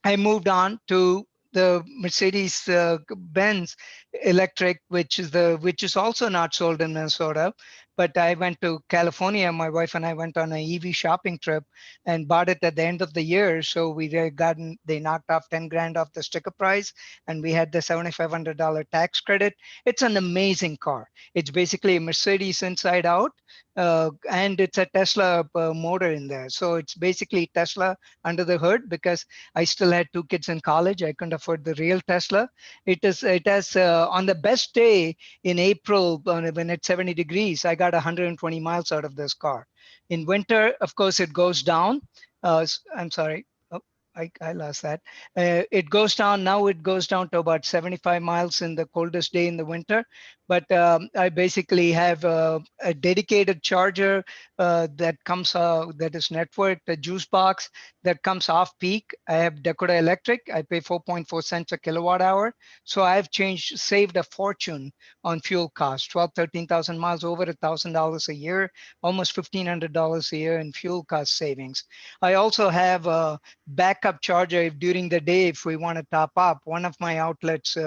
I moved on to the Mercedes Benz electric, which is also not sold in Minnesota. But I went to California. My wife and I went on an EV shopping trip and bought it at the end of the year. So they knocked off 10 grand off the sticker price, and we had the $7,500 tax credit. It's an amazing car. It's basically a Mercedes inside out, and it's a Tesla motor in there. So it's basically Tesla under the hood, because I still had 2 kids in college. I couldn't afford the real Tesla. It has on the best day in April, when it's 70 degrees, I got 120 miles out of this car. In winter, of course, it goes down. I'm sorry. Oh, I lost that. It goes down. Now it goes down to about 75 miles in the coldest day in the winter. But I basically have a dedicated charger that is networked, a juice box that comes off peak. I have Dakota Electric. I pay 4.4 cents a kilowatt hour. So I've saved a fortune on fuel costs, 13,000 miles, over $1,000 a year, almost $1,500 a year in fuel cost savings. I also have a backup charger during the day if we want to top up. One of my outlets,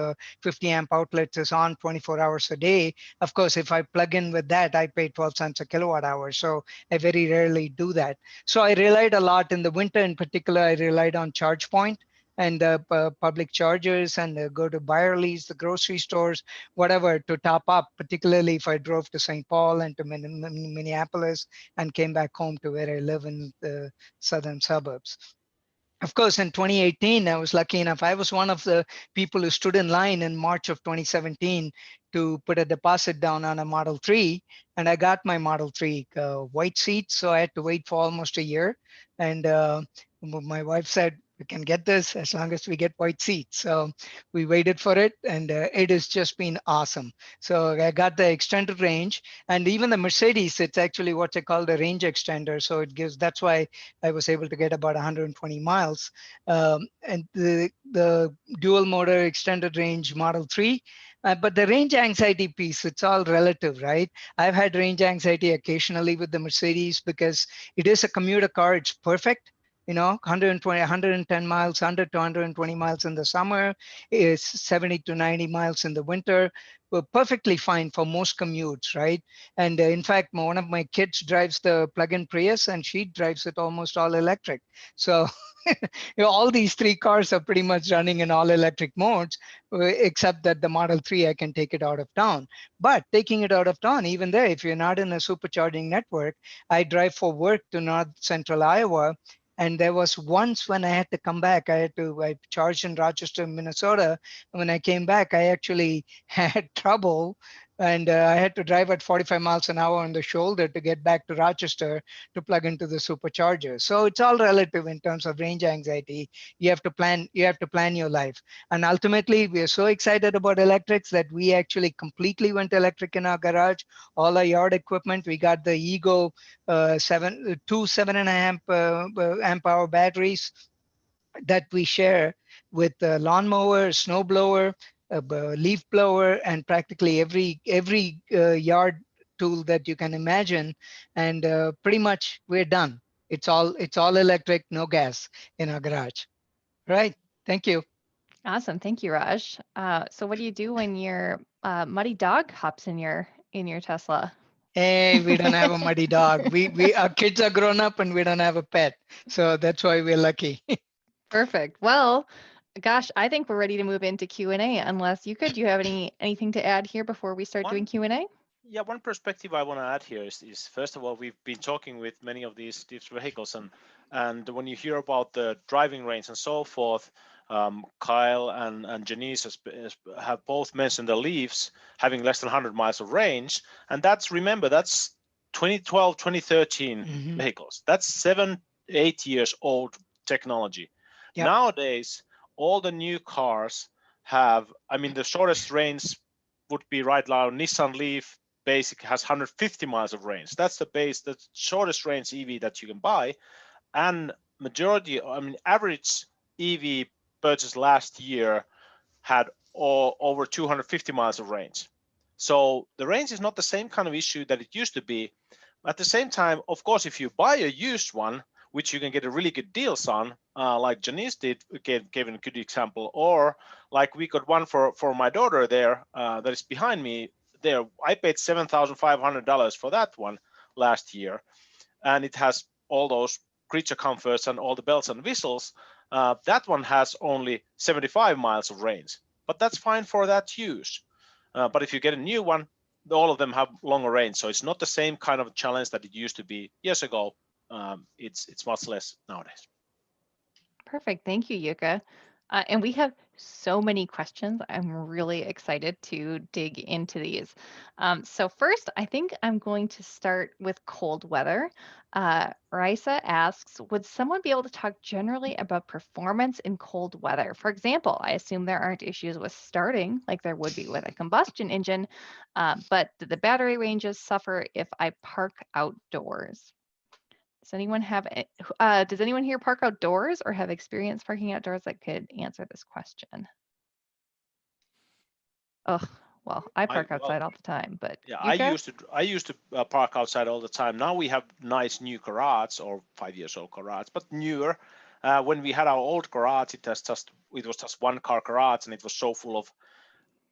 50 amp outlets, is on 24 hours a day. Of course, if I plug in with that, I pay 12 cents a kilowatt hour. So I very rarely do that. So I relied a lot in the winter. In particular, I relied on ChargePoint and public chargers, and go to Byerly's, the grocery stores, whatever, to top up, particularly if I drove to St. Paul and to Minneapolis and came back home to where I live in the southern suburbs. Of course, in 2018, I was lucky enough. I was one of the people who stood in line in March of 2017 to put a deposit down on a Model 3. And I got my Model 3 white seats. So I had to wait for almost a year. And my wife said, we can get this as long as we get white seats. So we waited for it, and it has just been awesome. So I got the extended range, and even the Mercedes, it's actually what they call the range extender. So that's why I was able to get about 120 miles. And the dual motor extended range Model 3. But the range anxiety piece, it's all relative, right? I've had range anxiety occasionally with the Mercedes because it is a commuter car. It's perfect. 120, 110 miles, 100 to 120 miles in the summer, is 70 to 90 miles in the winter. We're perfectly fine for most commutes, right? And in fact, one of my kids drives the plug-in Prius, and she drives it almost all electric. So all these 3 cars are pretty much running in all electric modes, except that the Model 3, I can take it out of town. But taking it out of town, even there, if you're not in a supercharging network, I drive for work to North Central Iowa. And there was once when I had to come back, I charged in Rochester, Minnesota. And when I came back, I actually had trouble, and I had to drive at 45 miles an hour on the shoulder to get back to Rochester to plug into the supercharger. So it's all relative in terms of range anxiety. You have to plan your life. And ultimately, we are so excited about electrics that we actually completely went electric in our garage. All our yard equipment, we got the Ego 7.5 amp hour batteries that we share with the lawnmower, snow blower, leaf blower, and practically every yard tool that you can imagine. And pretty much we're done. It's all electric, no gas in our garage. Right. Thank you. Awesome. Thank you, Raj. So what do you do when your muddy dog hops in your Tesla? Hey, we don't have a muddy dog. Our kids are grown up and we don't have a pet. So that's why we're lucky. Perfect. Well, gosh, I think we're ready to move into Q&A unless you could. Do you have anything to add here before we start doing One, Q&A? yeah, one perspective I want to add here is first of all, we've been talking with many of these vehicles, and when you hear about the driving range and so forth, Kyle and Janice have both mentioned the Leafs having less than 100 miles of range, and remember that's 2012, 2013 vehicles. That's 7-8 years old technology. Yep. Nowadays, all the new cars have, I mean, the shortest range would be right now Nissan Leaf basic has 150 miles of range. That's the shortest range EV that you can buy, and average EV purchase last year had over 250 miles of range. So the range is not the same kind of issue that it used to be. At the same time, of course, if you buy a used one, which you can get a really good deals on, like Janice did, gave a good example, or like we got one for my daughter there that is behind me there. I paid $7,500 for that one last year, and it has all those creature comforts and all the bells and whistles. That one has only 75 miles of range, but that's fine for that use. But if you get a new one, all of them have longer range, so it's not the same kind of challenge that it used to be years ago. It's much less nowadays. Perfect. Thank you, Yuka. And we have so many questions. I'm really excited to dig into these. So first, I think I'm going to start with cold weather. Raisa asks, would someone be able to talk generally about performance in cold weather? For example, I assume there aren't issues with starting like there would be with a combustion engine, but do the battery ranges suffer if I park outdoors? Does anyone does anyone here park outdoors or have experience parking outdoors that could answer this question? Oh, well, I park outside all the time, but yeah, Yuka? I used to park outside all the time. Now we have nice new garage, or 5 years old garage, but newer. When we had our old garage, it was just one car garage, and it was so full of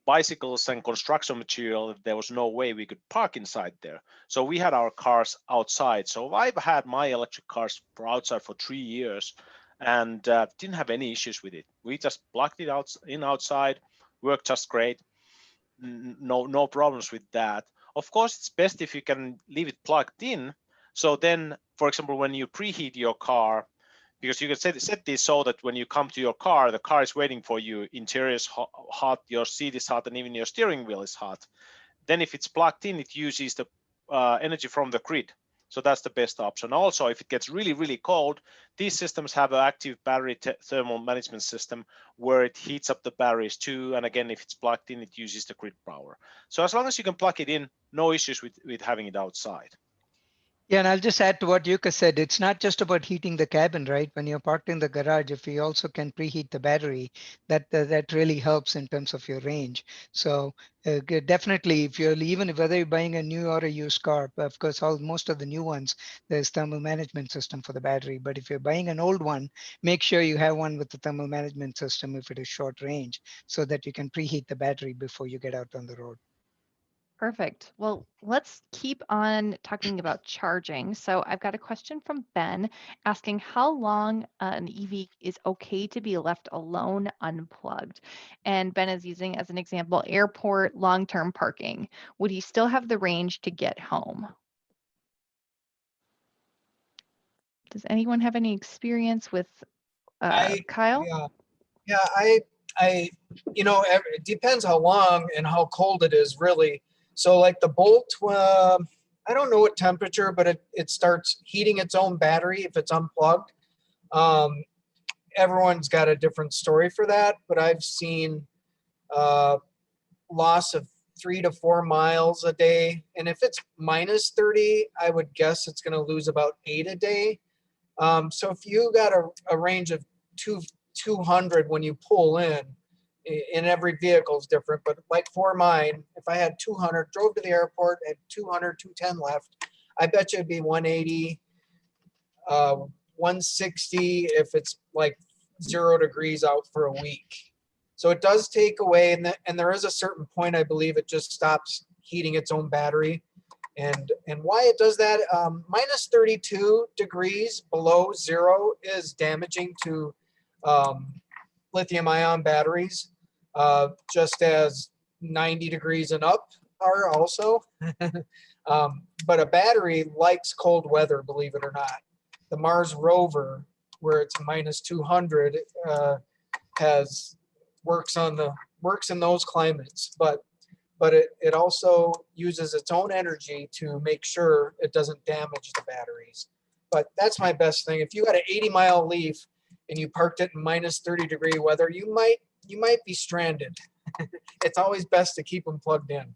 bicycles and construction material that there was no way we could park inside there. So we had our cars outside. So I've had my electric cars for outside for 3 years and didn't have any issues with it. We just plugged it outside, worked just great. No problems with that. Of course, it's best if you can leave it plugged in. So then, for example, when you preheat your car, because you can set this so that when you come to your car, the car is waiting for you, interior is hot, your seat is hot, and even your steering wheel is hot. Then if it's plugged in, it uses the energy from the grid. So that's the best option. Also, if it gets really, really cold, these systems have an active battery thermal management system where it heats up the batteries too. And again, if it's plugged in, it uses the grid power. So as long as you can plug it in, no issues with having it outside. Yeah, and I'll just add to what Yuka said. It's not just about heating the cabin, right? When you're parked in the garage, if you also can preheat the battery, that really helps in terms of your range. So definitely, if you're whether you're buying a new or a used car, of course, most of the new ones, there's thermal management system for the battery. But if you're buying an old one, make sure you have one with the thermal management system if it is short range, so that you can preheat the battery before you get out on the road. Perfect. Well, let's keep on talking about charging. So I've got a question from Ben asking how long an EV is okay to be left alone unplugged. And Ben is using as an example airport long-term parking. Would he still have the range to get home? Does anyone have any experience with Kyle? I it depends how long and how cold it is really. So like the Bolt, I don't know what temperature, but it starts heating its own battery if it's unplugged. Everyone's got a different story for that, but I've seen loss of 3 to 4 miles a day. And if it's minus 30, I would guess it's going to lose about 8 a day. So if you got a range of 200 when you pull in every vehicle is different, but like for mine, if I had 200, drove to the airport, had 200, 210 left, I bet you it'd be 180, 160 if it's like 0 degrees out for a week. So it does take away, and there is a certain point, I believe, it just stops heating its own battery. And why it does that, minus 32 degrees below zero is damaging to lithium ion batteries, just as 90 degrees and up are also. But a battery likes cold weather, believe it or not. The Mars rover, where it's minus 200, works in those climates, but it also uses its own energy to make sure it doesn't damage the batteries. But that's my best thing. If you had an 80-mile Leaf and you parked it in minus 30-degree weather, you might be stranded. It's always best to keep them plugged in.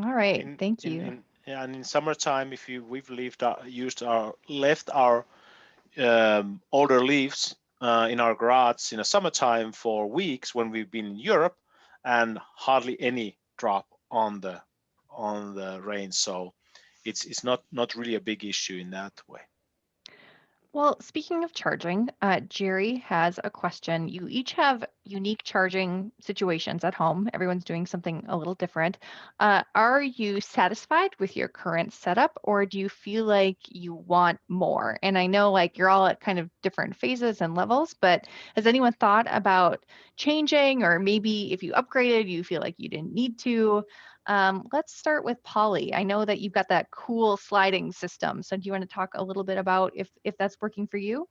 All right, thank you. Yeah, and in summertime, if we've left our older Leafs in our garage in the summertime for weeks when we've been in Europe, and hardly any drop on the range, so it's not really a big issue in that way. Well, speaking of charging, Jerry has a question. You each have unique charging situations at home. Everyone's doing something a little different. Are you satisfied with your current setup, or do you feel like you want more? And I know like you're all at kind of different phases and levels, but has anyone thought about changing, or maybe if you upgraded, you feel like you didn't need to? Let's start with Polly. I know that you've got that cool sliding system. So do you want to talk a little bit about if that's working for you?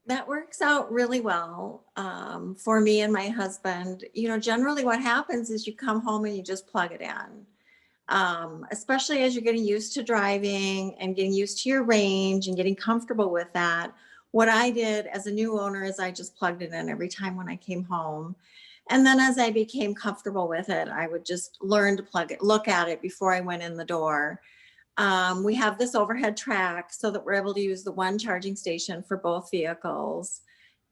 That works out really well for me and my husband. You know, generally what happens is you come home and you just plug it in. Especially as you're getting used to driving and getting used to your range and getting comfortable with that. What I did as a new owner is I just plugged it in every time when I came home. And then as I became comfortable with it, I would just learn to plug it, look at it before I went in the door. We have this overhead track so that we're able to use the one charging station for both vehicles.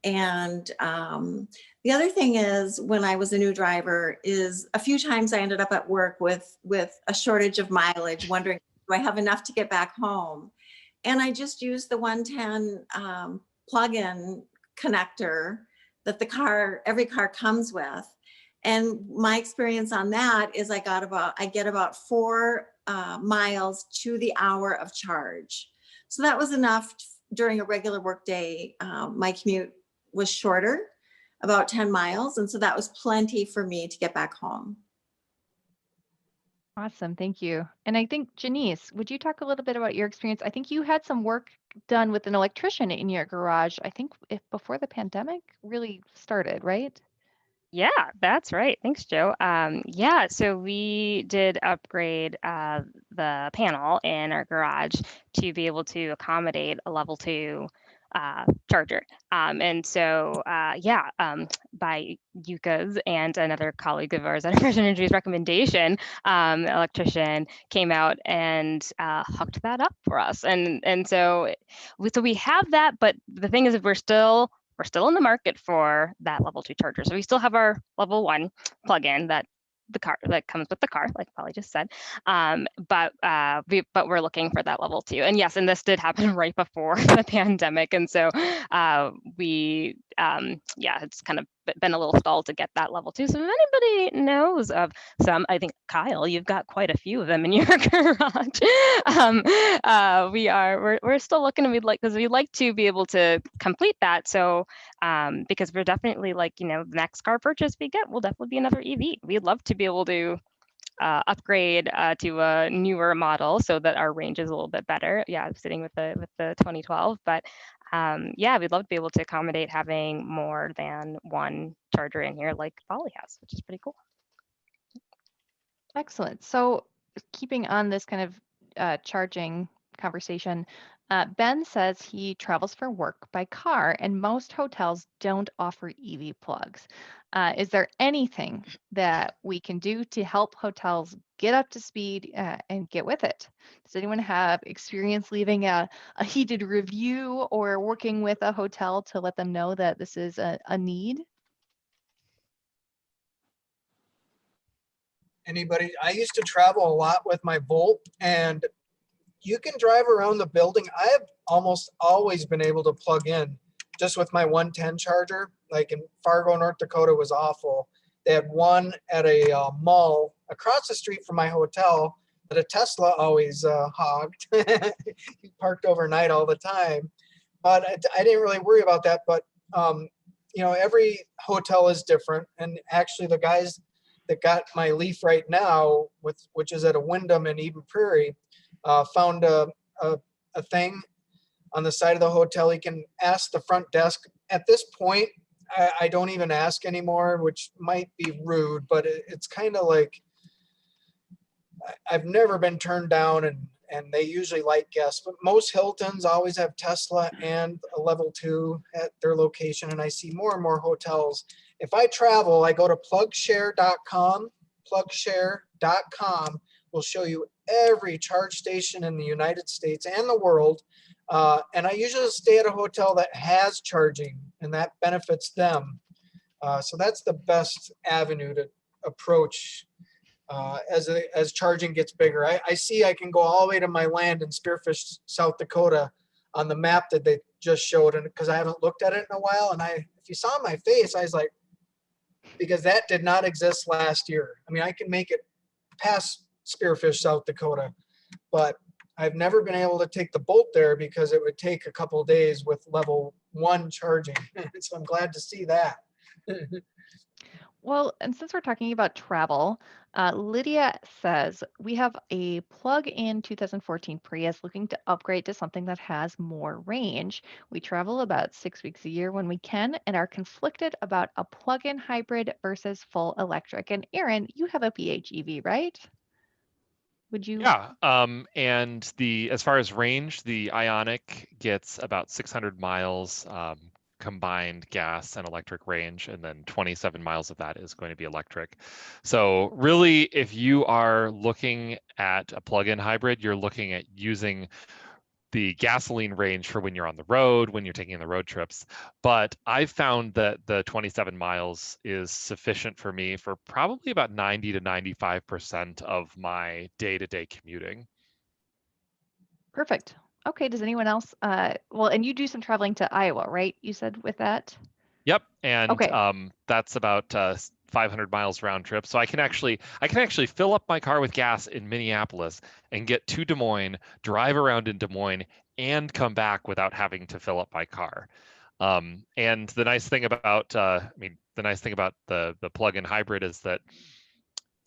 And the other thing is, when I was a new driver, is a few times I ended up at work with a shortage of mileage, wondering, do I have enough to get back home? And I just used the 110 plug-in connector that every car comes with. And my experience on that is I get about 4 miles to the hour of charge. So that was enough during a regular work day. My commute was shorter, about 10 miles. And so that was plenty for me to get back home. Awesome, thank you. And I think Janice, would you talk a little bit about your experience? I think you had some work done with an electrician in your garage, I think before the pandemic really started, right? Yeah, that's right. Thanks, Joe. Yeah, so we did upgrade the panel in our garage to be able to accommodate a level 2 charger. And so, by Yuka's and another colleague of ours at Fresh Energy's recommendation, electrician came out and hooked that up for us. And so we have that, but the thing is, we're still in the market for that level 2 charger. So we still have our level 1 plug-in that comes with the car, like Polly just said. But we're looking for that level 2. And yes, and this did happen right before the pandemic. And so it's kind of been a little stall to get that level 2. So if anybody knows of some, I think Kyle, you've got quite a few of them in your garage. We're still looking, and because we'd like to be able to complete that. So because we're definitely the next car purchase we get will definitely be another EV. We'd love to be able to upgrade to a newer model so that our range is a little bit better. Yeah, I'm sitting with the 2012, but we'd love to be able to accommodate having more than one charger in here like Polly has, which is pretty cool. Excellent. So keeping on this kind of charging conversation, Ben says he travels for work by car and most hotels don't offer EV plugs. Is there anything that we can do to help hotels get up to speed and get with it? Does anyone have experience leaving a heated review or working with a hotel to let them know that this is a need? Anybody? I used to travel a lot with my Volt, and you can drive around the building. I have almost always been able to plug in just with my 110 charger. Like in Fargo, North Dakota was awful. They had one at a mall across the street from my hotel that a Tesla always hogged. He parked overnight all the time. But I didn't really worry about that. But, every hotel is different. And actually, the guys that got my Leaf right now, which is at a Wyndham in Eden Prairie, found a thing on the side of the hotel. You can ask the front desk. At this point, I don't even ask anymore, which might be rude, but it's kind of like I've never been turned down, and they usually like guests. But most Hiltons always have Tesla and a level 2 at their location, and I see more and more hotels. If I travel, I go to plugshare.com. Plugshare.com will show you every charge station in the United States and the world. And I usually stay at a hotel that has charging, and that benefits them. So that's the best avenue to approach as charging gets bigger. I see I can go all the way to my land in Spearfish, South Dakota on the map that they just showed, and because I haven't looked at it in a while. And if you saw my face, I was like, because that did not exist last year. I mean, I can make it past Spearfish, South Dakota, but I've never been able to take the Bolt there because it would take a couple of days with level 1 charging. So I'm glad to see that. Well, and since we're talking about travel, Lydia says we have a plug-in 2014 Prius looking to upgrade to something that has more range. We travel about 6 weeks a year when we can and are conflicted about a plug-in hybrid versus full electric. And Aaron, you have a PHEV, right? Would you? Yeah, and as far as range, the Ioniq gets about 600 miles combined gas and electric range, and then 27 miles of that is going to be electric. So really, if you are looking at a plug-in hybrid, you're looking at using the gasoline range for when you're on the road, when you're taking the road trips. But I've found that the 27 miles is sufficient for me for probably about 90 to 95% of my day-to-day commuting. Perfect. Okay, does anyone else? Well, and you do some traveling to Iowa, right? You said with that? Yep, and Okay. that's about 500 miles round trip. So I can actually fill up my car with gas in Minneapolis and get to Des Moines, drive around in Des Moines, and come back without having to fill up my car. And the nice thing about the plug-in hybrid is that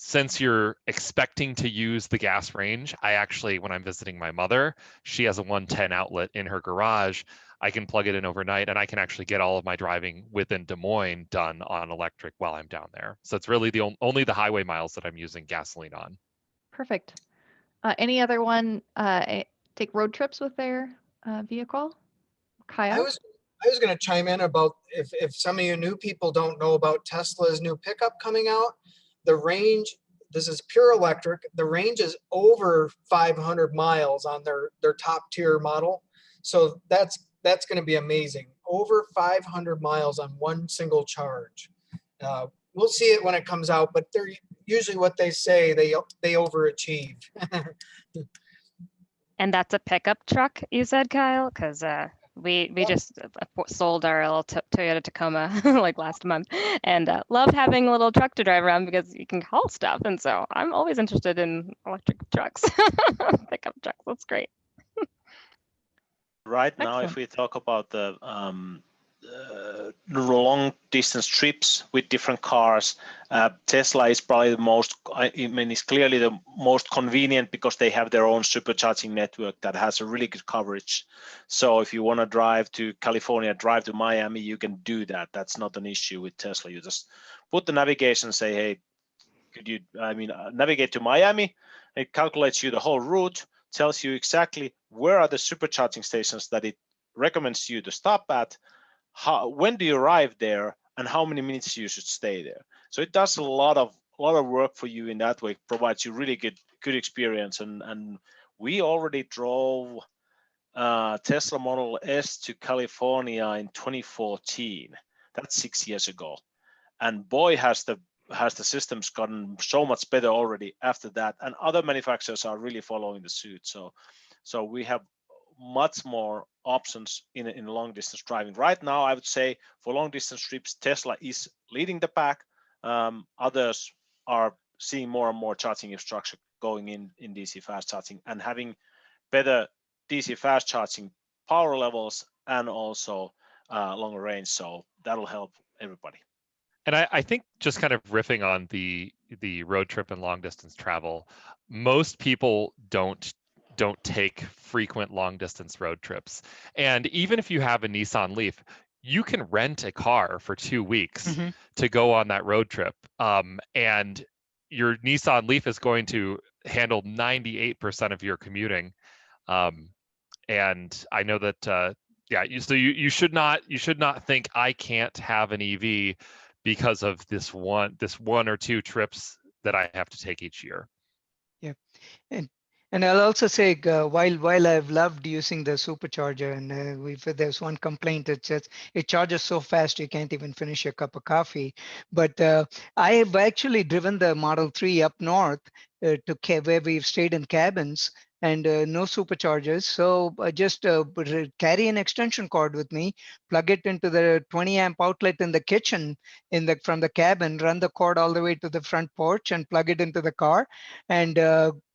since you're expecting to use the gas range, I actually, when I'm visiting my mother, she has a 110 outlet in her garage. I can plug it in overnight, and I can actually get all of my driving within Des Moines done on electric while I'm down there. So it's really only the highway miles that I'm using gasoline on. Perfect. Any other one take road trips with their vehicle? I Kyle? was going to chime in about if some of you new people don't know about Tesla's new pickup coming out, the range, this is pure electric. The range is over 500 miles on their top tier model. So that's going to be amazing. Over 500 miles on one single charge. We'll see it when it comes out, but they're usually what they say, they overachieve. And that's a pickup truck, you said, Kyle? Because we just sold our little Toyota Tacoma like last month, and love having a little truck to drive around because you can haul stuff. And so I'm always interested in electric trucks, pickup trucks. That's great. Right now, if Excellent. we talk about the long distance trips with different cars, Tesla is probably the most, it's clearly the most convenient because they have their own supercharging network that has a really good coverage. So if you want to drive to California, drive to Miami, you can do that. That's not an issue with Tesla. You just put the navigation, say, hey, could you, navigate to Miami? It calculates you the whole route, tells you exactly where are the supercharging stations that it recommends you to stop at, when do you arrive there, and how many minutes you should stay there. So it does a lot of work for you in that way, provides you really good experience. And we already drove Tesla Model S to California in 2014. That's 6 years ago, and boy has the systems gotten so much better already after that, and other manufacturers are really following the suit. So we have much more options in long distance driving. Right now, I would say for long distance trips, Tesla is leading the pack, Others are seeing more and more charging infrastructure going in DC fast charging and having better DC fast charging power levels and also longer range. So that'll help everybody. And I think just kind of riffing on the road trip and long distance travel, most people don't take frequent long distance road trips. And even if you have a Nissan Leaf, you can rent a car for 2 weeks to go on that road trip. And your Nissan Leaf is going to handle 98% of your commuting. And I know that yeah, you should not think I can't have an EV because of this one or two trips that I have to take each year. Yeah, and I'll also say while I've loved using the supercharger, and there's one complaint, it's just it charges so fast you can't even finish a cup of coffee. But I have actually driven the Model 3 up north to where we've stayed in cabins, and no superchargers. So I just carry an extension cord with me, plug it into the 20 amp outlet in the kitchen from the cabin, run the cord all the way to the front porch, and plug it into the car, and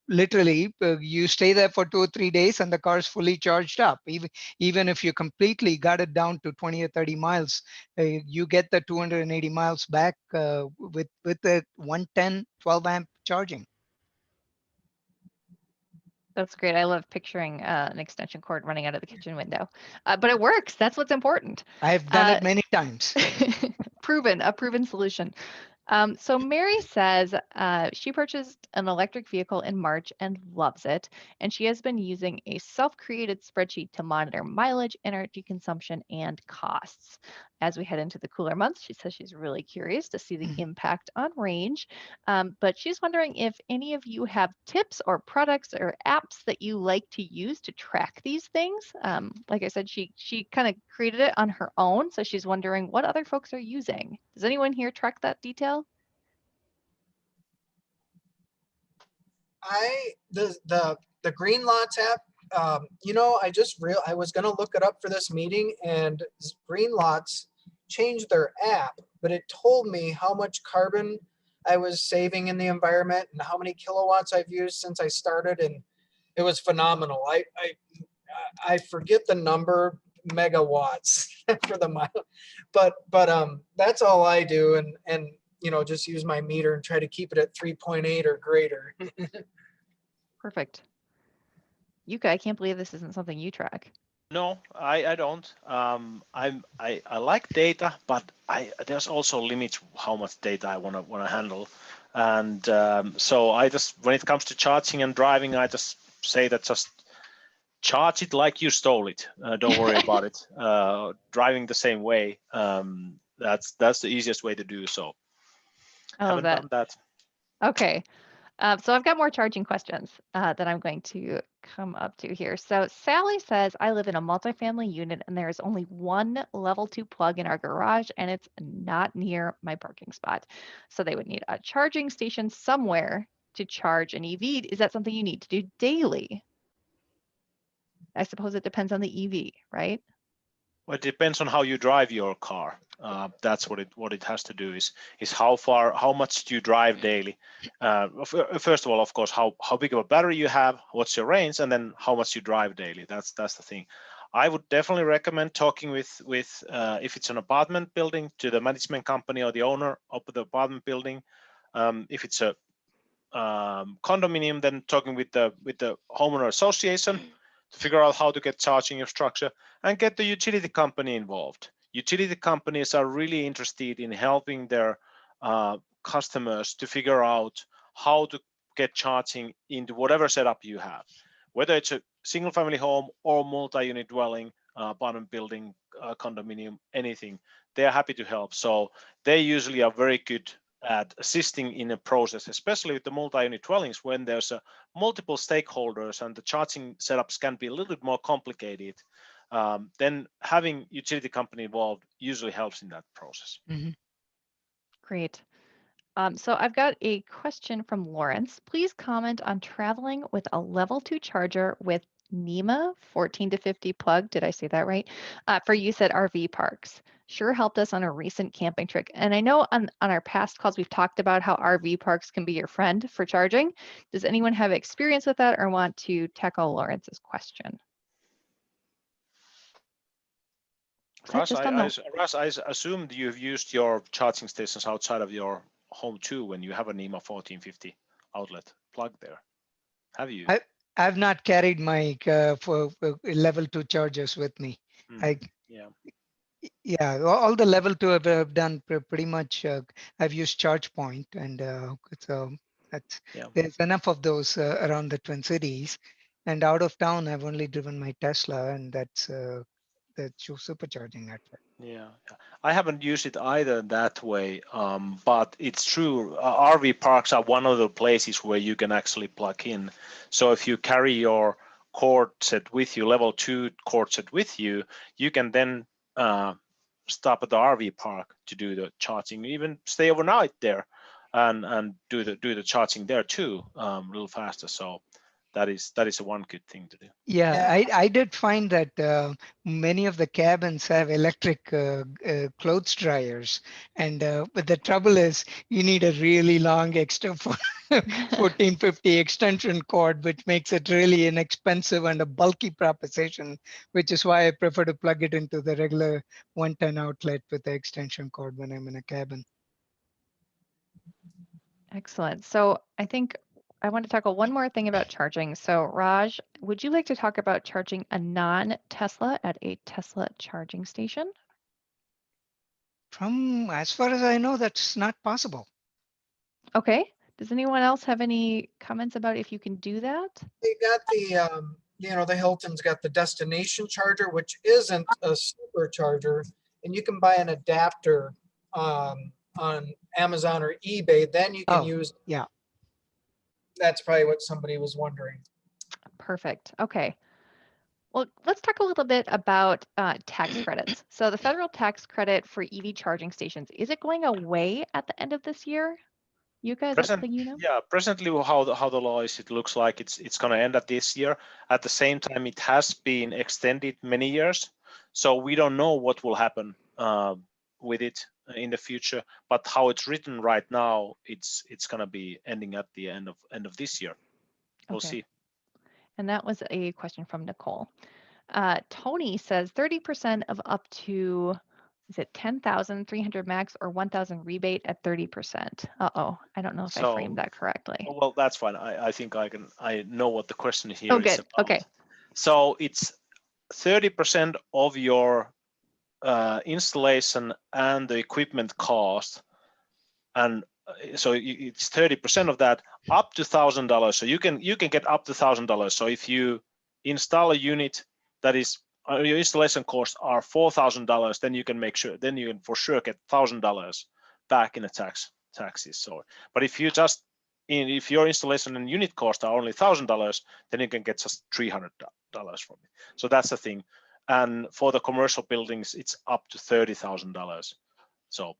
literally you stay there for 2 or 3 days and the car is fully charged up. Even if you completely got it down to 20 or 30 miles, you get the 280 miles back with the 110 12 amp charging. That's great. I love picturing an extension cord running out of the kitchen window, but it works. That's what's important. I've done it many times. A proven solution. So Mary says she purchased an electric vehicle in March and loves it. And she has been using a self-created spreadsheet to monitor mileage, energy consumption, and costs. As we head into the cooler months, she says she's really curious to see the impact on range. But she's wondering if any of you have tips or products or apps that you like to use to track these things. Like I said, she kind of created it on her own. So she's wondering what other folks are using. Does anyone here track that detail? The Green Lots app, I was gonna look it up for this meeting, and Green Lots changed their app, but it told me how much carbon I was saving in the environment and how many kilowatts I've used since I started, and it was phenomenal. I forget the number, megawatts for the mile, but that's all I do, and just use my meter and try to keep it at 3.8 or greater. Perfect. Yuka, I can't believe this isn't something you track. No, I don't. I like data, but there's also limits how much data I wanna handle, and so I just, when it comes to charging and driving, I just say that just charge it like you stole it. Don't worry about it. Driving the same way. That's the easiest way to do so. I love Haven't done that. Okay. So I've got more charging questions that I'm going to come up to here. So Sally says, I live in a multifamily unit and there is only one level 2 plug in our garage and it's not near my parking spot. So they would need a charging station somewhere to charge an EV. Is that something you need to do daily? I suppose it depends on the EV, right? Well, it depends on how you drive your car. That's what it has to do is how much do you drive daily. First of all, of course, how big of a battery you have, what's your range, and then how much you drive daily. That's the thing. I would definitely recommend talking with if it's an apartment building, to the management company or the owner of the apartment building. If it's a condominium, then talking with the homeowner association to figure out how to get charging infrastructure and get the utility company involved. Utility companies are really interested in helping their customers to figure out how to get charging into whatever setup you have, whether it's a single family home or multi-unit dwelling, apartment building, condominium, anything. They are happy to help. So they usually are very good at assisting in a process, especially with the multi-unit dwellings when there's multiple stakeholders and the charging setups can be a little bit more complicated. Then having utility company involved usually helps in that process. Mm-hmm. Great. So I've got a question from Lawrence. Please comment on traveling with a level 2 charger with NEMA 14 to 50 plug. Did I say that right? For use at RV parks. sure helped us on a recent camping trip. And I know on our past calls, we've talked about how RV parks can be your friend for charging. Does anyone have experience with that or want to tackle Lawrence's question? Russ, I assumed you've used your charging stations outside of your home too when you have a NEMA 1450 outlet plug there. Have you? I've not carried my for level 2 chargers with me. Yeah, all the level 2 I've done pretty much. I've used ChargePoint, and so that's there's enough of those around the Twin Cities. And out of town, I've only driven my Tesla, and that's the supercharging network. Yeah, I haven't used it either that way, but it's true. RV parks are one of the places where you can actually plug in. So if you carry your cord set with you, level 2 cord set with you, you can then stop at the RV park to do the charging. Even stay overnight there, and do the charging there too, a little faster. So that is one good thing to do. Yeah, I did find that many of the cabins have electric clothes dryers, and but the trouble is you need a really long extra 1450 extension cord, which makes it really inexpensive and a bulky proposition, which is why I prefer to plug it into the regular 110 outlet with the extension cord when I'm in a cabin. Excellent. So I think I want to tackle one more thing about charging. So Raj, would you like to talk about charging a non-Tesla at a Tesla charging station? From as far as I know, that's not possible. Okay. Does anyone else have any comments about if you can do that? They got the, the Hilton's got the destination charger, which isn't a supercharger, and you can buy an adapter on Amazon or eBay. Then you can use. Yeah. That's probably what somebody was wondering. Perfect. Okay. Well, let's talk a little bit about tax credits. So the federal tax credit for EV charging stations, is it going away at the end of this year? You guys, that's something you know? Yeah, presently how the law is, it looks like it's going to end at this year. At the same time, it has been extended many years, so we don't know what will happen with it in the future. But how it's written right now, it's going to be ending at the end of this year. We'll see. And that was a question from Nicole. Tony says 30% of up to, is it 10,300 max or 1,000 rebate at 30%? Uh-oh, I don't know if I framed that correctly. Well, that's fine. I think I know what the question here is about. Okay. So it's 30% of your installation and the equipment cost, and so it's 30% of that, up to $1,000. So you can get up to $1,000. So if you install a unit that is your installation costs are $4,000, then you can for sure get $1,000 back in the taxes. So, but if your installation and unit costs are only $1,000, then you can get just $300 from it. So that's the thing. And for the commercial buildings, it's up to $30,000. So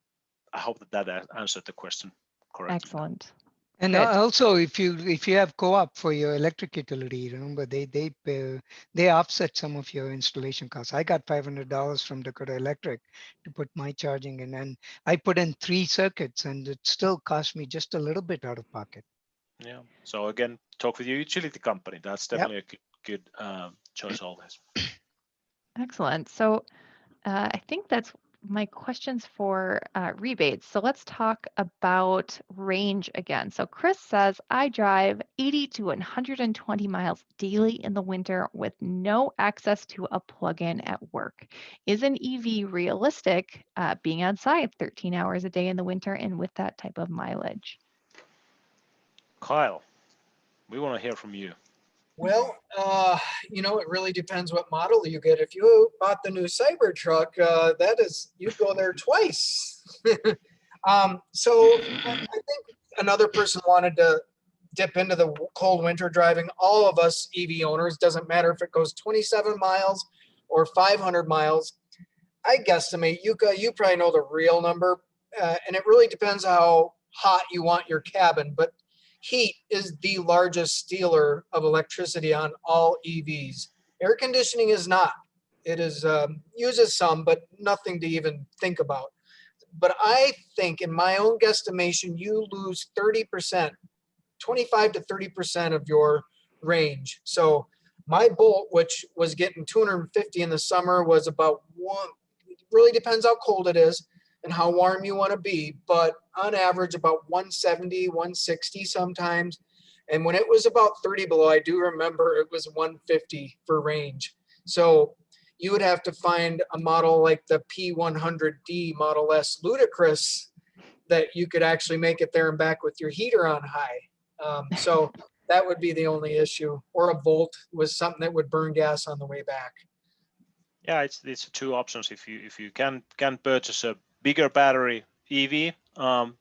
I hope that answered the question correctly. Excellent. And also, if you have co-op for your electric utility, remember they offset some of your installation costs. I got $500 from Dakota Electric to put my charging in, and I put in 3 circuits, and it still cost me just a little bit out of pocket. Yeah. So again, talk with your utility company. That's definitely a good choice always. Excellent. So I think that's my questions for rebates. So let's talk about range again. So Chris says, I drive 80 to 120 miles daily in the winter with no access to a plug-in at work. Is an EV realistic being outside 13 hours a day in the winter and with that type of mileage? Kyle, we want to hear from you. Well, it really depends what model you get. If you bought the new Cybertruck, you'd go there twice. So I think another person wanted to dip into the cold winter driving. All of us EV owners, doesn't matter if it goes 27 miles or 500 miles. I guesstimate you probably know the real number, and it really depends how hot you want your cabin. But heat is the largest stealer of electricity on all EVs. Air conditioning is not. It is uses some, but nothing to even think about. But I think in my own guesstimation, you lose 30%, 25 to 30% of your range. So my Bolt, which was getting 250 in the summer, was about one. It really depends how cold it is and how warm you want to be, but on average about 170, 160 sometimes. And when it was about 30 below, I do remember it was 150 for range. So you would have to find a model like the P100D Model S Ludicrous that you could actually make it there and back with your heater on high. So that would be the only issue. Or a Volt was something that would burn gas on the way back. Yeah, it's two options. If you can purchase a bigger battery EV,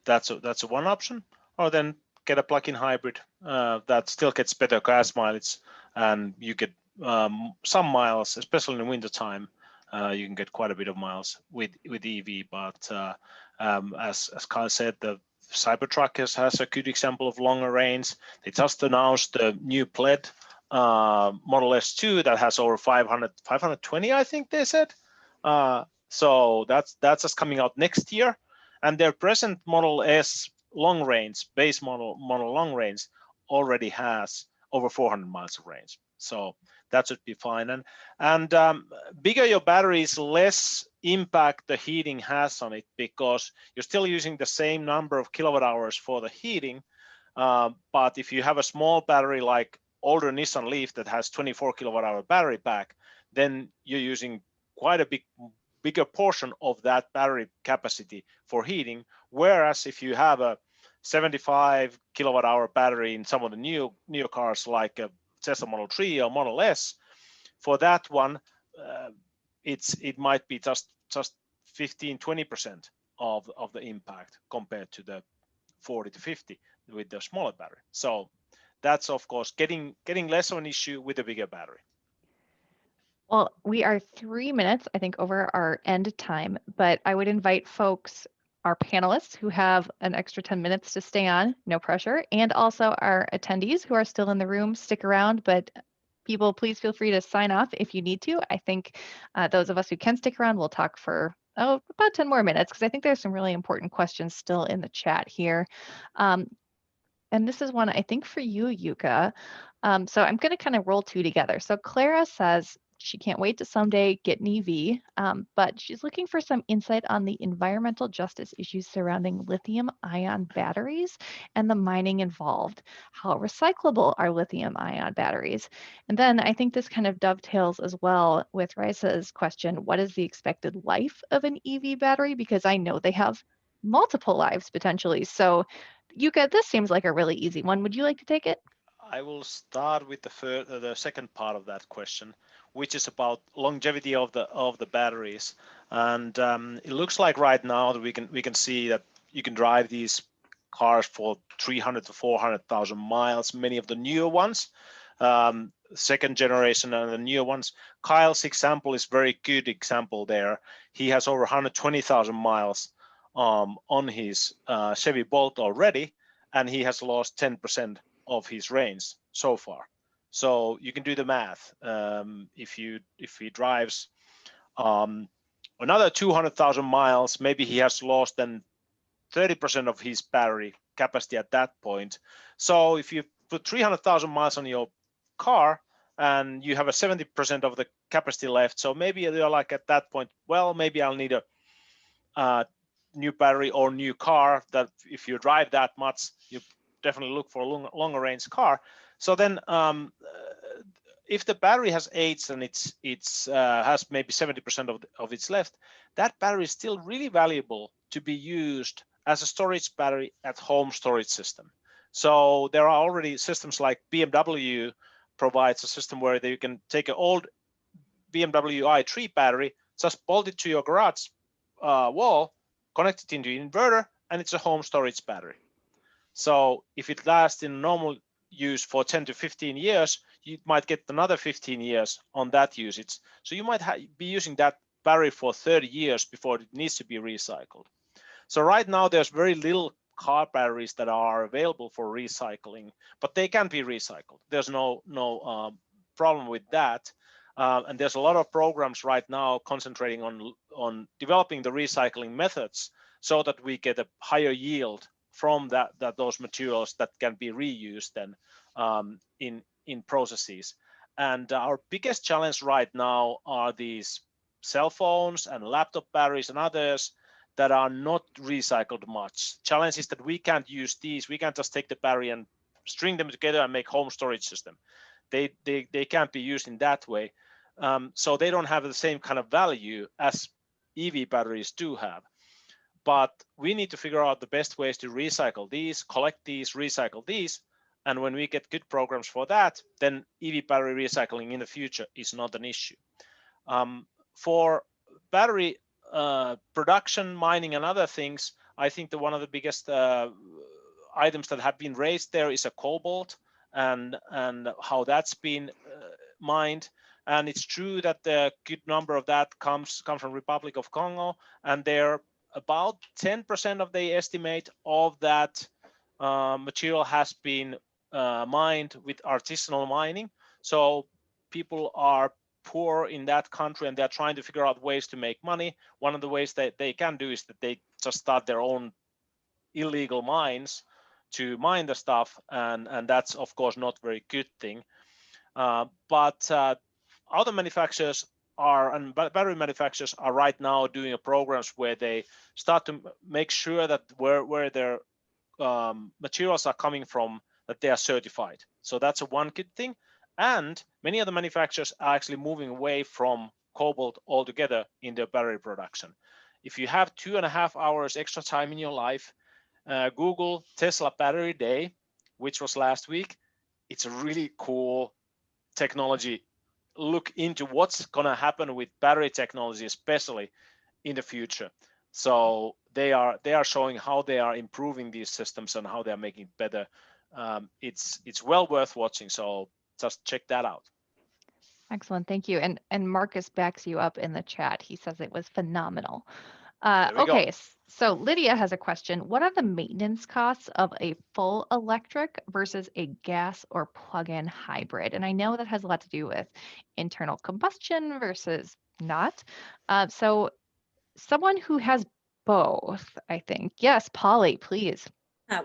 that's a one option, or then get a plug-in hybrid that still gets better gas mileage, and you get some miles, especially in the winter time. You can get quite a bit of miles with EV. But as Kyle said, the Cybertruck has a good example of longer range. They just announced the new PLED Model S2 that has over 520, I think they said. So that's just coming out next year. And their present Model S long range, base model long range, already has over 400 miles of range. So that should be fine. And bigger your battery is, less impact the heating has on it, because you're still using the same number of kilowatt hours for the heating. But if you have a small battery like older Nissan Leaf that has 24 kilowatt hour battery pack, then you're using quite a bigger portion of that battery capacity for heating. Whereas if you have a 75 kilowatt hour battery in some of the new cars like a Tesla Model 3 or Model S, for that one, it might be just 15-20% of the impact compared to the 40 to 50 with the smaller battery. So that's of course getting less of an issue with a bigger battery. Well, we are 3 minutes, I think, over our end time, but I would invite folks, our panelists who have an extra 10 minutes to stay on, no pressure, and also our attendees who are still in the room, stick around, but people, please feel free to sign off if you need to. I think those of us who can stick around will talk for about 10 more minutes, because I think there's some really important questions still in the chat here. And this is one, I think, for you, Yuka. So I'm going to kind of roll two together. So Clara says she can't wait to someday get an EV, but she's looking for some insight on the environmental justice issues surrounding lithium-ion batteries and the mining involved. How recyclable are lithium-ion batteries? And then I think this kind of dovetails as well with Raisa's question, what is the expected life of an EV battery? Because I know they have multiple lives potentially. So Yuka, this seems like a really easy one. Would you like to take it? I will start with the second part of that question, which is about longevity of the batteries. And it looks like right now that we can see that you can drive these cars for 300 to 400,000 miles. Many of the newer ones, second generation and the newer ones. Kyle's example is very good example there. He has over 120,000 miles on his Chevy Bolt already, and he has lost 10% of his range so far. So you can do the math. If he drives another 200,000 miles, maybe he has lost then 30% of his battery capacity at that point. So if you put 300,000 miles on your car and you have a 70% of the capacity left, so maybe you're like at that point, well, maybe I'll need a new battery or new car. That if you drive that much, you definitely look for a longer range car. So then if the battery has aged and it's has maybe 70% of its left, that battery is still really valuable to be used as a storage battery at home storage system. So there are already systems like BMW provides a system where you can take an old BMW i3 battery, just bolt it to your garage wall, connect it into an inverter, and it's a home storage battery. So if it lasts in normal use for 10 to 15 years, you might get another 15 years on that usage. So you might be using that battery for 30 years before it needs to be recycled. So right now there's very little car batteries that are available for recycling, but they can be recycled. There's no problem with that. And there's a lot of programs right now concentrating on developing the recycling methods so that we get a higher yield from those materials that can be reused then in processes. And our biggest challenge right now are these cell phones and laptop batteries and others that are not recycled much. Challenge is that we can't use these. We can't just take the battery and string them together and make home storage system. They can't be used in that way. So they don't have the same kind of value as EV batteries do have. But we need to figure out the best ways to recycle these, collect these, recycle these. And when we get good programs for that, then EV battery recycling in the future is not an issue. For battery production, mining, and other things, I think that one of the biggest items that have been raised there is a cobalt and how that's been mined. And it's true that a good number of that comes from Republic of Congo, and they're about 10% of the estimate of that material has been mined with artisanal mining. So people are poor in that country and they're trying to figure out ways to make money. One of the ways that they can do is that they just start their own illegal mines to mine the stuff, and that's of course not a very good thing. But other manufacturers and battery manufacturers are right now doing programs where they start to make sure that where their materials are coming from, that they are certified. So that's one good thing. And many of the manufacturers are actually moving away from cobalt altogether in their battery production. If you have 2.5 hours extra time in your life, Google Tesla Battery Day, which was last week. It's a really cool technology. Look into what's going to happen with battery technology, especially in the future. So they are showing how they are improving these systems and how they are making it better. It's well worth watching. So just check that out. Excellent, thank you. And Marcus backs you up in the chat. He says it was phenomenal. There we go. Okay, so Lydia has a question. What are the maintenance costs of a full electric versus a gas or plug-in hybrid? And I know that has a lot to do with internal combustion versus not. So someone who has both, I think. Yes, Polly, please.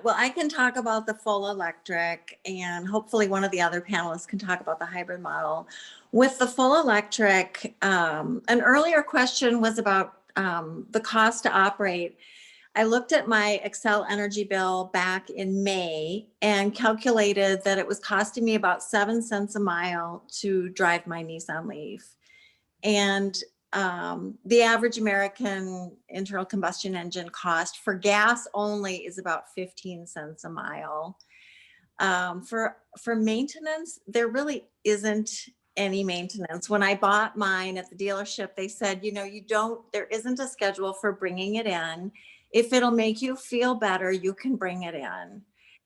Well, I can talk about the full electric, and hopefully one of the other panelists can talk about the hybrid model. With the full electric, an earlier question was about the cost to operate. I looked at my Excel energy bill back in May and calculated that it was costing me about 7 cents a mile to drive my Nissan Leaf. And the average American internal combustion engine cost for gas only is about 15 cents a mile. For maintenance, there really isn't any maintenance. When I bought mine at the dealership, they said, there isn't a schedule for bringing it in. If it'll make you feel better, you can bring it in.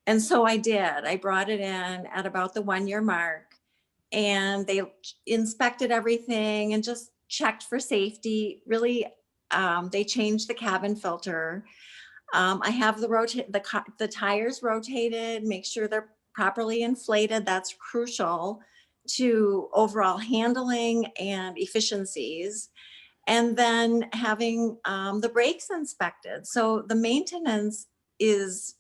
And so I did. I brought it in at about the 1-year mark, and they inspected everything and just checked for safety. Really, they changed the cabin filter. I have the tires rotated, make sure they're properly inflated. That's crucial to overall handling and efficiencies. And then having the brakes inspected. So the maintenance is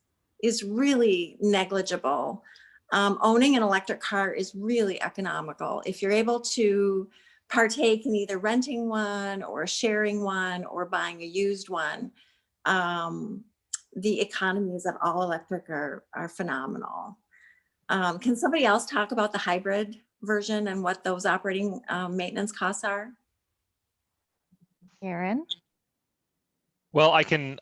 really negligible. Owning an electric car is really economical. If you're able to partake in either renting one or sharing one or buying a used one, the economies of all electric are phenomenal. Can somebody else talk about the hybrid version and what those operating maintenance costs are? Aaron? Well, I can,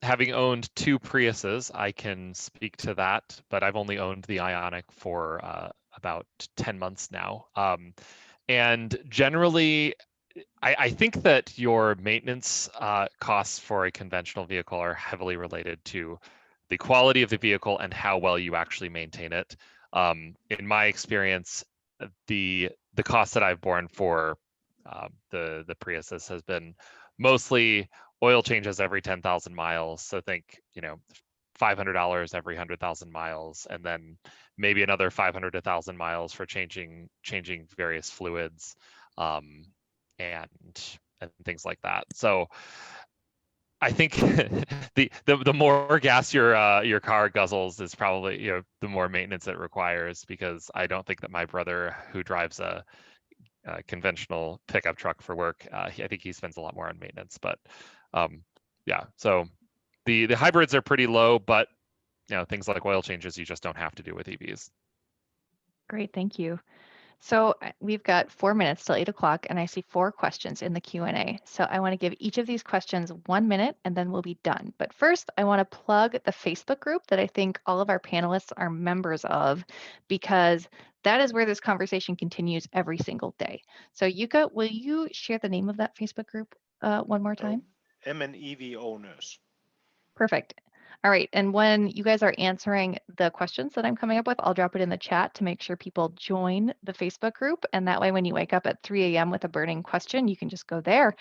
having owned 2 Priuses, I can speak to that, but I've only owned the Ioniq for about 10 months now. And generally, I think that your maintenance costs for a conventional vehicle are heavily related to the quality of the vehicle and how well you actually maintain it. In my experience, the cost that I've borne for the Priuses has been mostly oil changes every 10,000 miles. So think, $500 every 100,000 miles, and then maybe another 500 to 1,000 miles for changing various fluids, and things like that. So I think the more gas your car guzzles is probably, the more maintenance it requires, because I don't think that my brother, who drives a conventional pickup truck for work, I think he spends a lot more on maintenance. But yeah, so the hybrids are pretty low, but things like oil changes you just don't have to do with EVs. Great, thank you. So we've got 4 minutes till 8 o'clock, and I see 4 questions in the Q&A. So I want to give each of these questions 1 minute, and then we'll be done. But first, I want to plug the Facebook group that I think all of our panelists are members of, because that is where this conversation continues every single day. So Yuka, will you share the name of that Facebook group one more time? MNEV owners. Perfect. All right. And when you guys are answering the questions that I'm coming up with, I'll drop it in the chat to make sure people join the Facebook group. And that way, when you wake up at 3 a.m. with a burning question, you can just go there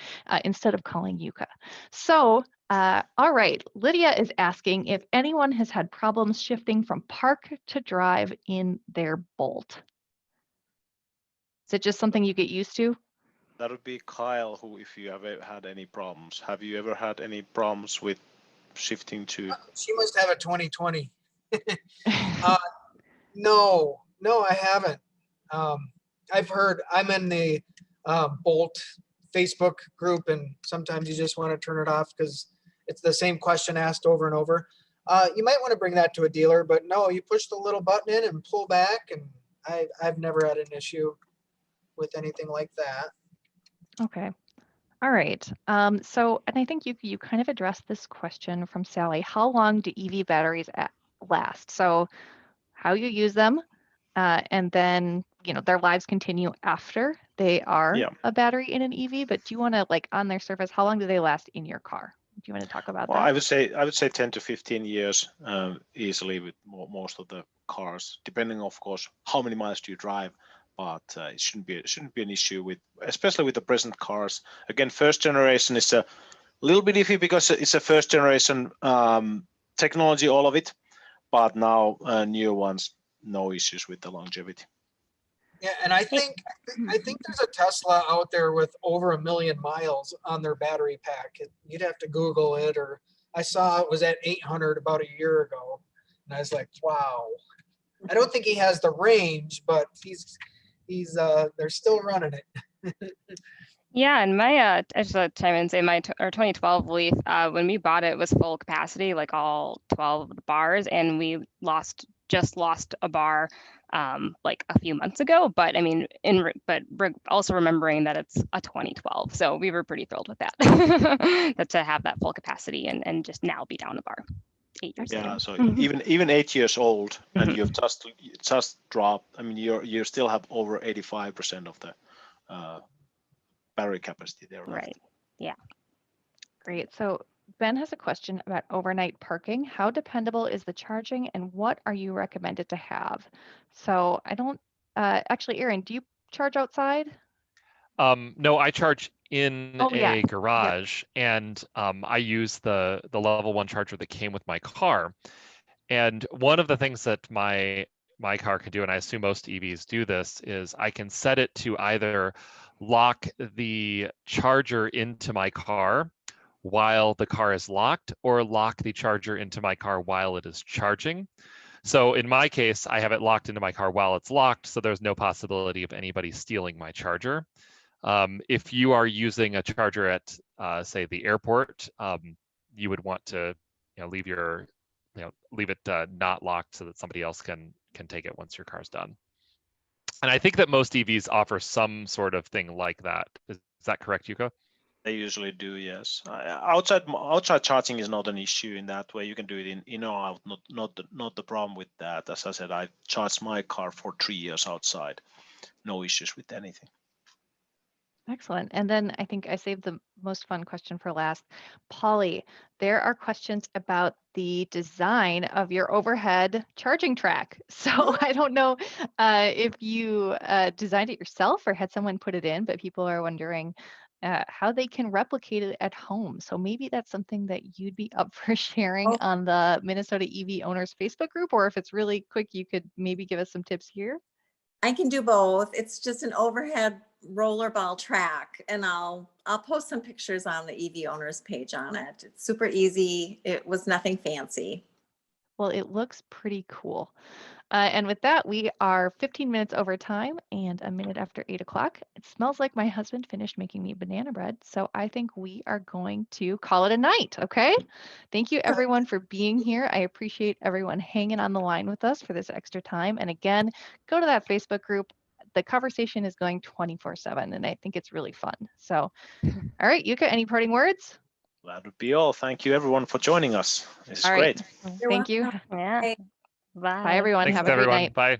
instead of calling Yuka. So, all right. Lydia is asking if anyone has had problems shifting from park to drive in their Bolt. Is it just something you get used to? That would be Kyle, who, if you have had any problems. Have you ever had any problems with shifting to? She must have a 2020. No, I haven't. I've heard, I'm in the Bolt Facebook group, and sometimes you just want to turn it off because it's the same question asked over and over. You might want to bring that to a dealer, but no, you push the little button in and pull back, and I've never had an issue with anything like that. Okay. All right. So, and I think you kind of addressed this question from Sally. How long do EV batteries last? So, how you use them, and then their lives continue after they are a battery in an EV. But do you want to, like, on their surface, how long do they last in your car? Do you want to talk about Well, that? I would say 10 to 15 years easily with most of the cars, depending, of course, how many miles do you drive. But it shouldn't be an issue with, especially with the present cars. Again, first generation is a little bit iffy because it's a first generation technology, all of it. But now new ones, no issues with the longevity. Yeah, and I think there's a Tesla out there with over 1 million miles on their battery pack. You'd have to Google it, or I saw it was at 800 about a year ago, and I was like, wow. I don't think he has the range, but he's they're still running it. Yeah, and my I just want to chime in and say our 2012 Leaf, when we bought it, was full capacity, like all 12 of the bars, and we just lost a bar like a few months ago. But I mean, but also remembering that it's a 2012, so we were pretty thrilled with that, that to have that full capacity and just now be down a bar 8 years later. Yeah, so even 8 years old, and you've just dropped. I mean, you still have over 85% of the battery capacity there left. Right. Yeah. Great. So Ben has a question about overnight parking. How dependable is the charging, and what are you recommended to have? So I don't actually, Aaron, do you charge outside? No, I charge in yeah. garage, and I use the level 1 charger that came with my car. And one of the things that my car can do, and I assume most EVs do this, is I can set it to either lock the charger into my car while the car is locked, or lock the charger into my car while it is charging. So in my case, I have it locked into my car while it's locked, so there's no possibility of anybody stealing my charger. If you are using a charger at, say, the airport, you would want to, leave it not locked so that somebody else can take it once your car's done. And I think that most EVs offer some sort of thing like that. Is that correct, Yuka? They usually do, yes. Outside charging is not an issue in that way. You can do it in or out. Not the problem with that. As I said, I charged my car for 3 years outside. No issues with anything. Excellent. And then I think I saved the most fun question for last. Polly, there are questions about the design of your overhead charging track. So I don't know if you designed it yourself or had someone put it in, but people are wondering how they can replicate it at home. So maybe that's something that you'd be up for sharing Oh. on the Minnesota EV Owners Facebook group, or if it's really quick, you could maybe give us some tips here. I can do both. It's just an overhead rollerball track, and I'll post some pictures on the EV Owners page on it. It's super easy. It was nothing fancy. Well, it looks pretty cool. And with that, we are 15 minutes over time and a minute after 8 o'clock. It smells like my husband finished making me banana bread. So I think we are going to call it a night. Okay. Thank you, everyone, for being here. I appreciate everyone hanging on the line with us for this extra time. And again, go to that Facebook group. The conversation is going 24/7, and I think it's really fun. So, all right, Yuka, any parting words? That would be all. Thank you, everyone, for joining us. This is All right. great. You're Thank you. welcome. Yeah. Bye. Bye, everyone. Thanks Have to a great everyone. night. Bye.